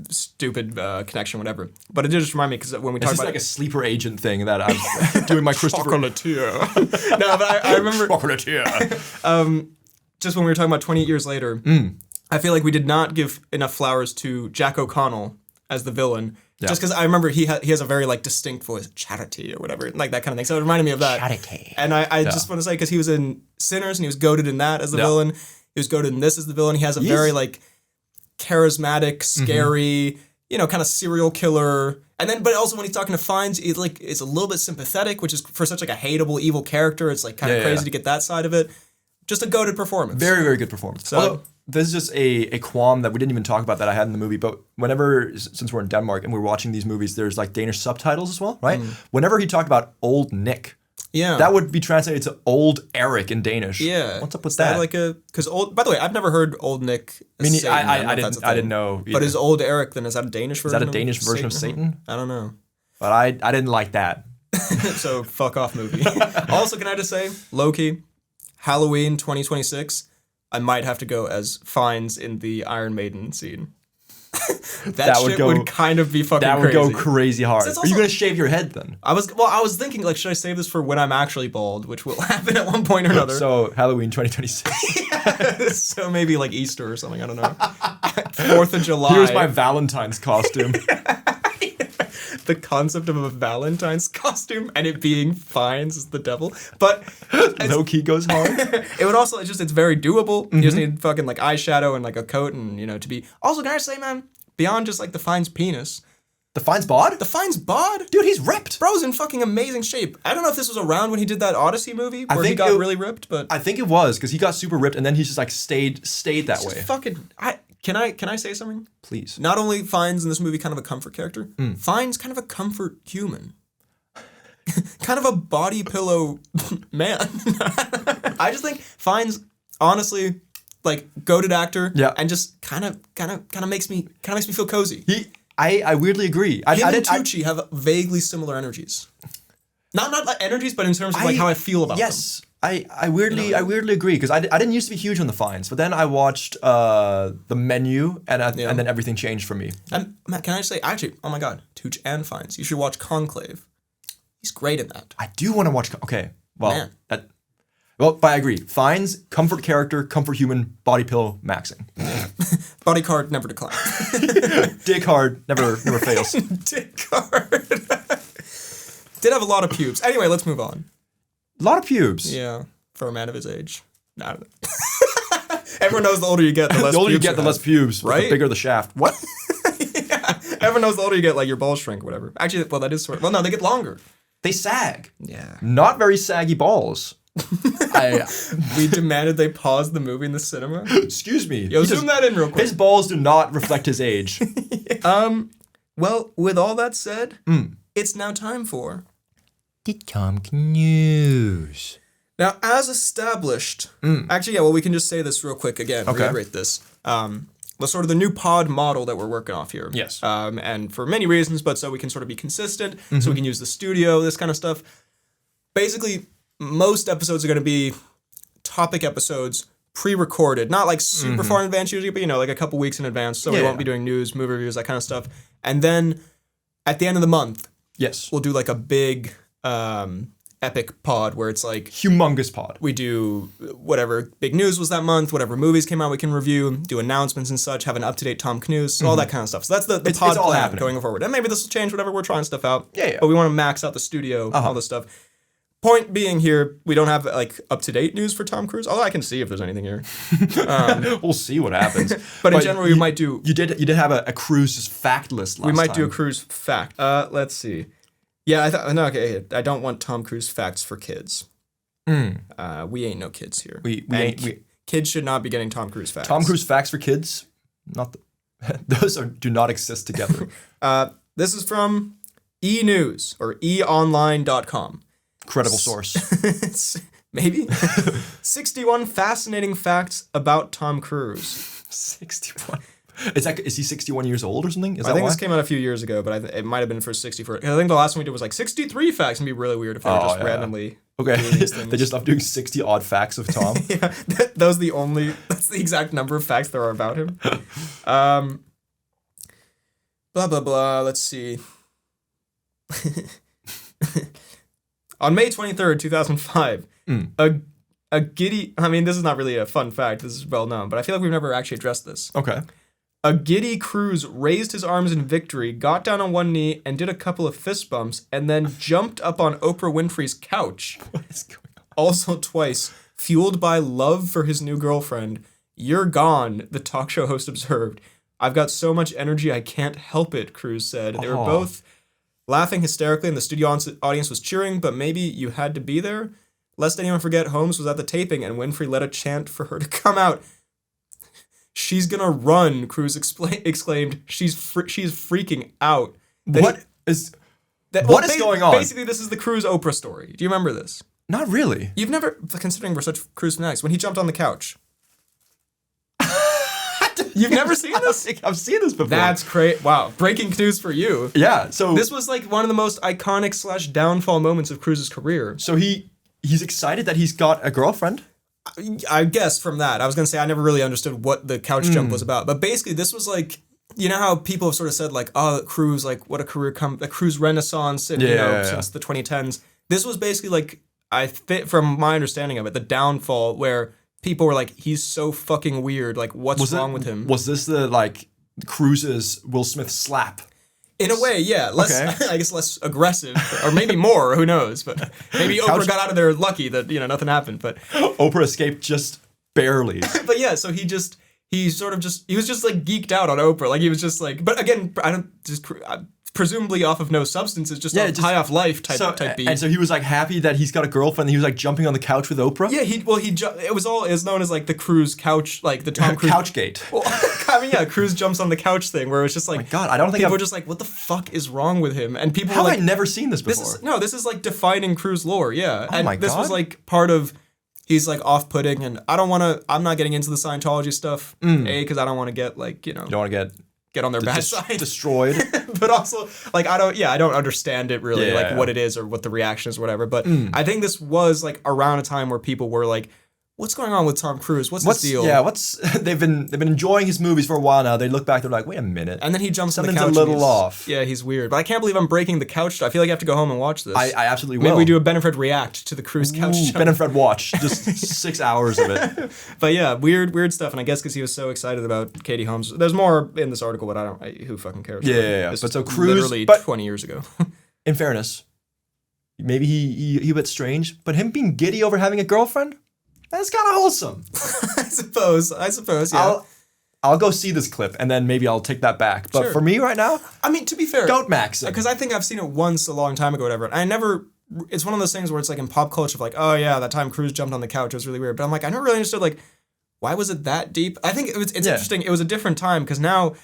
A: stupid connection, whatever. But it did just remind me because when we talk
B: This is
A: about
B: like a sleeper agent thing that I'm doing my Christopher.
A: Chocolatier. No, but I remember
B: Chocolatier.
A: just when we were talking about 28 years later. I feel like we did not give enough flowers to Jack O'Connell as the villain.
B: Yeah.
A: Just because I remember he has a very like distinct voice, Charity or whatever, like that kind of thing. So it reminded me of that.
B: Charity.
A: And I just want to say because he was in Sinners and he was goated in that as the villain. He was goated in this as the villain. He has a very like charismatic, scary, kind of serial killer. And then, but also when he's talking to Fiennes, it's a little bit sympathetic, which is for such like a hateable, evil character. It's like kind of crazy to get that side of it. Just a goated performance.
B: Very, very good performance.
A: So-
B: Although, this is just a qualm that we didn't even talk about that I had in the movie, but since we're in Denmark and we're watching these movies, there's like Danish subtitles as well, right? Whenever he talked about old Nick, that would be translated to old Eric in Danish.
A: Yeah.
B: What's up with
A: Is
B: that?
A: Because by the way, I've never heard Old Nick.
B: I mean,
A: Satan.
B: I
A: know if that's a
B: I
A: thing.
B: didn't know.
A: But is Old Eric then? Is that a Danish version?
B: Is that a Danish version of Satan?
A: I don't know.
B: But I didn't like that.
A: So fuck off movie. Also, can I just say, low-key, Halloween 2026, I might have to go as Fiennes in the Iron Maiden scene. that shit would kind of be fucking
B: That would
A: crazy.
B: go crazy hard.
A: Since
B: Are you
A: also-
B: gonna shave your head then?
A: I was thinking, like, should I save this for when I'm actually bald, which will happen at one point or another.
B: So Halloween 2026.
A: So maybe like Easter or something, I don't know. 4th of July.
B: Here's my Valentine's costume.
A: The concept of a Valentine's costume and it being Fiennes is the devil. But
B: Low key goes hard.
A: it would also, it's very doable. You just need fucking like eyeshadow and like a coat and, to be. Also, can I say, man, beyond just like the Fiennes penis,
B: The Fiennes bod?
A: the Fiennes bod?
B: Dude, he's ripped.
A: Bro's in fucking amazing shape. I don't know if this was around when he did that Odyssey movie where he
B: think
A: got
B: it-
A: really ripped, but
B: I think it was because he got super ripped and then he's just like stayed that way.
A: fucking. Can I say something?
B: Please.
A: Not only Fiennes in this movie kind of a comfort character, Fiennes kind of a comfort human. Kind of a body pillow man. I just think Fiennes, honestly, like goated actor, and just kind of makes me feel cozy.
B: I weirdly agree. I
A: Him and
B: didn't.
A: Tucci have vaguely similar energies. Not like energies, but in terms of like how I feel about them.
B: Yes, I weirdly agree because I didn't used to be huge on the Fiennes, but then I watched The Menu and then everything changed for me.
A: And Matt, can I just say, actually, oh my God, Tucci and Fiennes, you should watch Conclave. He's great in that.
B: I do want to watch. Okay, well,
A: Man.
B: but I agree. Fiennes, comfort character, comfort human, body pillow, maxing.
A: Body card never decline.
B: Dick hard, never fails.
A: Dick card. Did have a lot of pubes. Anyway, let's move on.
B: A lot of pubes.
A: Yeah, for a man of his age. I don't know. Everyone knows the older you get, the less
B: The older you
A: pubes
B: get, the
A: have.
B: less pubes.
A: Right?
B: The bigger the shaft. What?
A: Yeah. Everyone knows the older you get, like your balls shrink, whatever. Actually, well, that is sort of. Well, no, they get longer.
B: They sag.
A: Yeah.
B: Not very saggy balls.
A: We demanded they pause the movie in the cinema.
B: Excuse me.
A: Yo, zoom that in real quick.
B: His balls do not reflect his age.
A: Well, with all that said, it's now time for
B: the Tom Cnews.
A: Now, as established, actually, yeah, well, we can just say this real quick again, reiterate this. The sort of the new pod model that we're working off here.
B: Yes.
A: And for many reasons, but so we can sort of be consistent, so we can use the studio, this kind of stuff. Basically, most episodes are going to be topic episodes, pre-recorded, not like super far in advance usually, but like a couple weeks in advance, so we won't be doing news, movie reviews, that kind of stuff. And then at the end of the month, we'll do like a big epic pod where it's like
B: humongous pod.
A: We do whatever big news was that month, whatever movies came out we can review, do announcements and such, have an up-to-date Tom Cnews, so all that kind of stuff. So that's the pod
B: all
A: plan
B: happening.
A: going forward. And maybe this will change whatever we're trying stuff out.
B: Yeah.
A: But we want to max out the studio, all this stuff. Point being here, we don't have like up-to-date news for Tom Cruise, although I can see if there's anything here.
B: We'll see what happens.
A: But in general, we might do...
B: You did have a Cruise just fact list last time.
A: We might do a Cruise fact. Let's see. Yeah, I don't want Tom Cruise facts for kids. We ain't no kids here. Kids should not be getting Tom Cruise facts.
B: Tom Cruise facts for kids? Those do not exist together.
A: This is from Cnews or eonline.com.
B: Credible source.
A: Maybe. 61 fascinating facts about Tom Cruise.
B: 61. Is he 61 years old or something?
A: I think this came out a few years ago, but it might have been for 64. I think the last one we did was like 63 facts. It'd be really weird if they were just randomly doing these things.
B: They just love doing 60 odd facts of Tom.
A: Yeah, that's the exact number of facts there are about him. Blah, blah, blah. Let's see. On May 23rd, 2005, a giddy... I mean, this is not really a fun fact. This is well known, but I feel like we've never actually addressed this.
B: Okay.
A: A giddy Cruise raised his arms in victory, got down on one knee, and did a couple of fist bumps, and then jumped up on Oprah Winfrey's couch.
B: What is going on?
A: Also twice, fueled by love for his new girlfriend. "You're gone," the talk show host observed. "I've got so much energy I can't help it," Cruise said. They were both laughing hysterically, and the studio audience was cheering, but maybe you had to be there? Lest anyone forget, Holmes was at the taping, and Winfrey led a chant for her to come out. "She's gonna run," Cruise exclaimed. She's freaking out.
B: What is going on?
A: Basically, this is the Cruise Oprah story. Do you remember this?
B: Not really.
A: You've never, considering we're such Cruise fanatics, when he jumped on the couch. You've never seen this?
B: I've seen this before.
A: That's great. Wow. Breaking news for you.
B: Yeah, so...
A: This was like one of the most iconic / downfall moments of Cruise's career.
B: So he's excited that he's got a girlfriend?
A: I guess from that. I was going to say I never really understood what the couch jump was about. But basically, this was like... You know how people have sort of said like, oh, Cruise, like what a career, a Cruise renaissance since the 2010s. This was basically like, from my understanding of it, the downfall where... People were like, he's so fucking weird. Like, what's wrong with him?
B: Was this the, like, Cruise's Will Smith slap?
A: In a way, yeah. I guess less aggressive. Or maybe more, who knows. But maybe Oprah got out of there lucky that, nothing happened. But
B: Oprah escaped just barely.
A: But yeah, so he was just like geeked out on Oprah. Like, he was just like, but again, presumably off of no substance, it's just high off life type beat.
B: And so he was like happy that he's got a girlfriend. And he was like jumping on the couch with Oprah.
A: Yeah, it was known as like the Cruise couch, like the Tom Cruise
B: Couchgate.
A: Well, I mean, yeah, Cruise jumps on the couch thing, where it's just like,
B: oh my God, I don't think
A: people were just like, what the fuck is wrong with him? And people
B: have
A: were like,
B: I never seen this before?
A: This is like defining Cruise lore, yeah.
B: Oh my God.
A: This was like part of. He's like off-putting, and I'm not getting into the Scientology stuff. Because I don't want to get like,
B: You don't want to
A: get on their bad side.
B: Destroyed.
A: But also, like, I don't understand it really, what it is or what the reaction is or whatever. But I think this was like around a time where people were like, what's going on with Tom Cruise? What's his deal?
B: Yeah, they've been enjoying his movies for a while now. They look back, they're like, wait a minute.
A: And then he jumps on the couch.
B: Something's a little off.
A: Yeah, he's weird. But I can't believe I'm breaking the couch. I feel like I have to go home and watch this.
B: I absolutely will.
A: Maybe we do a Ben and Fred react to the Cruise couch jump.
B: Ben and Fred watch. Just 6 hours of it.
A: But yeah, weird stuff. And I guess because he was so excited about Katie Holmes. There's more in this article, but who fucking cares?
B: Yeah.
A: But so Cruise, literally 20 years ago.
B: In fairness, maybe he a bit strange, but him being giddy over having a girlfriend? That's kind of wholesome.
A: I suppose, yeah.
B: I'll go see this clip, and then maybe I'll take that back. But for me right now...
A: I mean, to be fair...
B: Don't max it.
A: Because I think I've seen it once a long time ago, whatever. And it's one of those things where it's like in pop culture of like, oh yeah, that time Cruise jumped on the couch, it was really weird. But I'm like, I never really understood, like, why was it that deep? I think it's interesting. It was a different time, because now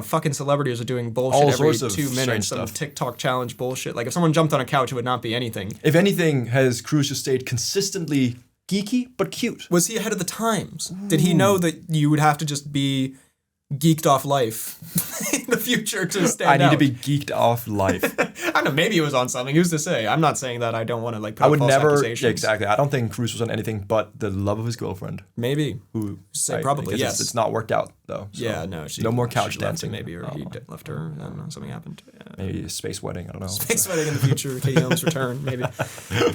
A: fucking celebrities are doing bullshit
B: All
A: every
B: sorts of
A: 2 minutes.
B: strange
A: Some
B: stuff.
A: TikTok challenge bullshit. Like if someone jumped on a couch, it would not be anything.
B: If anything, has Cruise just stayed consistently geeky but cute?
A: Was he ahead of the times? Did he know that you would have to just be geeked off life in the future to stand
B: I need
A: out?
B: to be geeked off life.
A: I don't know. Maybe it was on something. Who's to say? I'm not saying that. I don't want to put
B: I
A: up
B: would
A: false
B: never.
A: accusations.
B: Yeah, exactly. I don't think Cruise was on anything but the love of his girlfriend.
A: Maybe.
B: Who
A: Say probably,
B: because
A: yes.
B: It's not worked out though. So
A: Yeah, no.
B: no more couch
A: she left
B: dancing.
A: him maybe, or he
B: Oh.
A: left her. I don't know. Something happened.
B: Maybe a space wedding. I don't know.
A: Space wedding in the future. Katie Holmes' return. Maybe.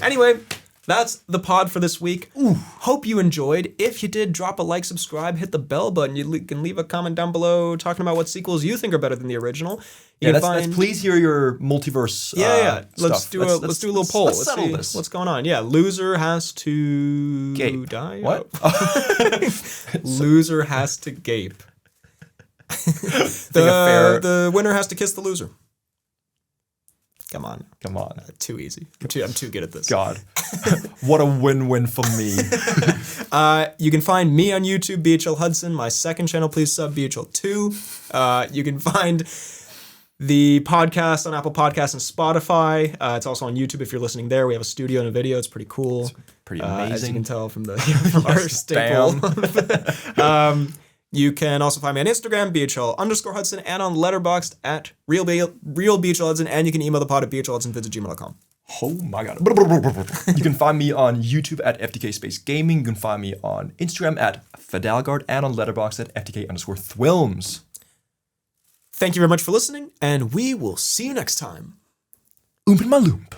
A: Anyway. That's the pod for this week. Hope you enjoyed. If you did, drop a like, subscribe, hit the bell button. You can leave a comment down below talking about what sequels you think are better than the original.
B: Let's please hear your multiverse.
A: Let's
B: stuff.
A: do a little poll.
B: Let's settle
A: see
B: this.
A: what's going on. Yeah, loser has to
B: Gape.
A: die.
B: What?
A: Loser has to gape. The winner has to kiss the loser. Come on. Too easy. I'm too good at this.
B: God, what a win-win for me.
A: You can find me on YouTube, BHL Hudson. My second channel, please sub BHL2. You can find the podcast on Apple Podcasts and Spotify. It's also on YouTube if you're listening there. We have a studio and a video. It's pretty cool.
B: It's pretty amazing.
A: As you can tell from from our staple. You can also find me on Instagram, BHL_Hudson, and on Letterboxd at real BHL Hudson, and you can email the pod at bhlhudsonvids@gmail.com.
B: Oh my God. You can find me on YouTube at FTK Space Gaming. You can find me on Instagram at Fidalgard and on Letterboxd at FTK_Thwilms.
A: Thank you very much for listening, and we will see you next time.
B: Oomp in my loomp.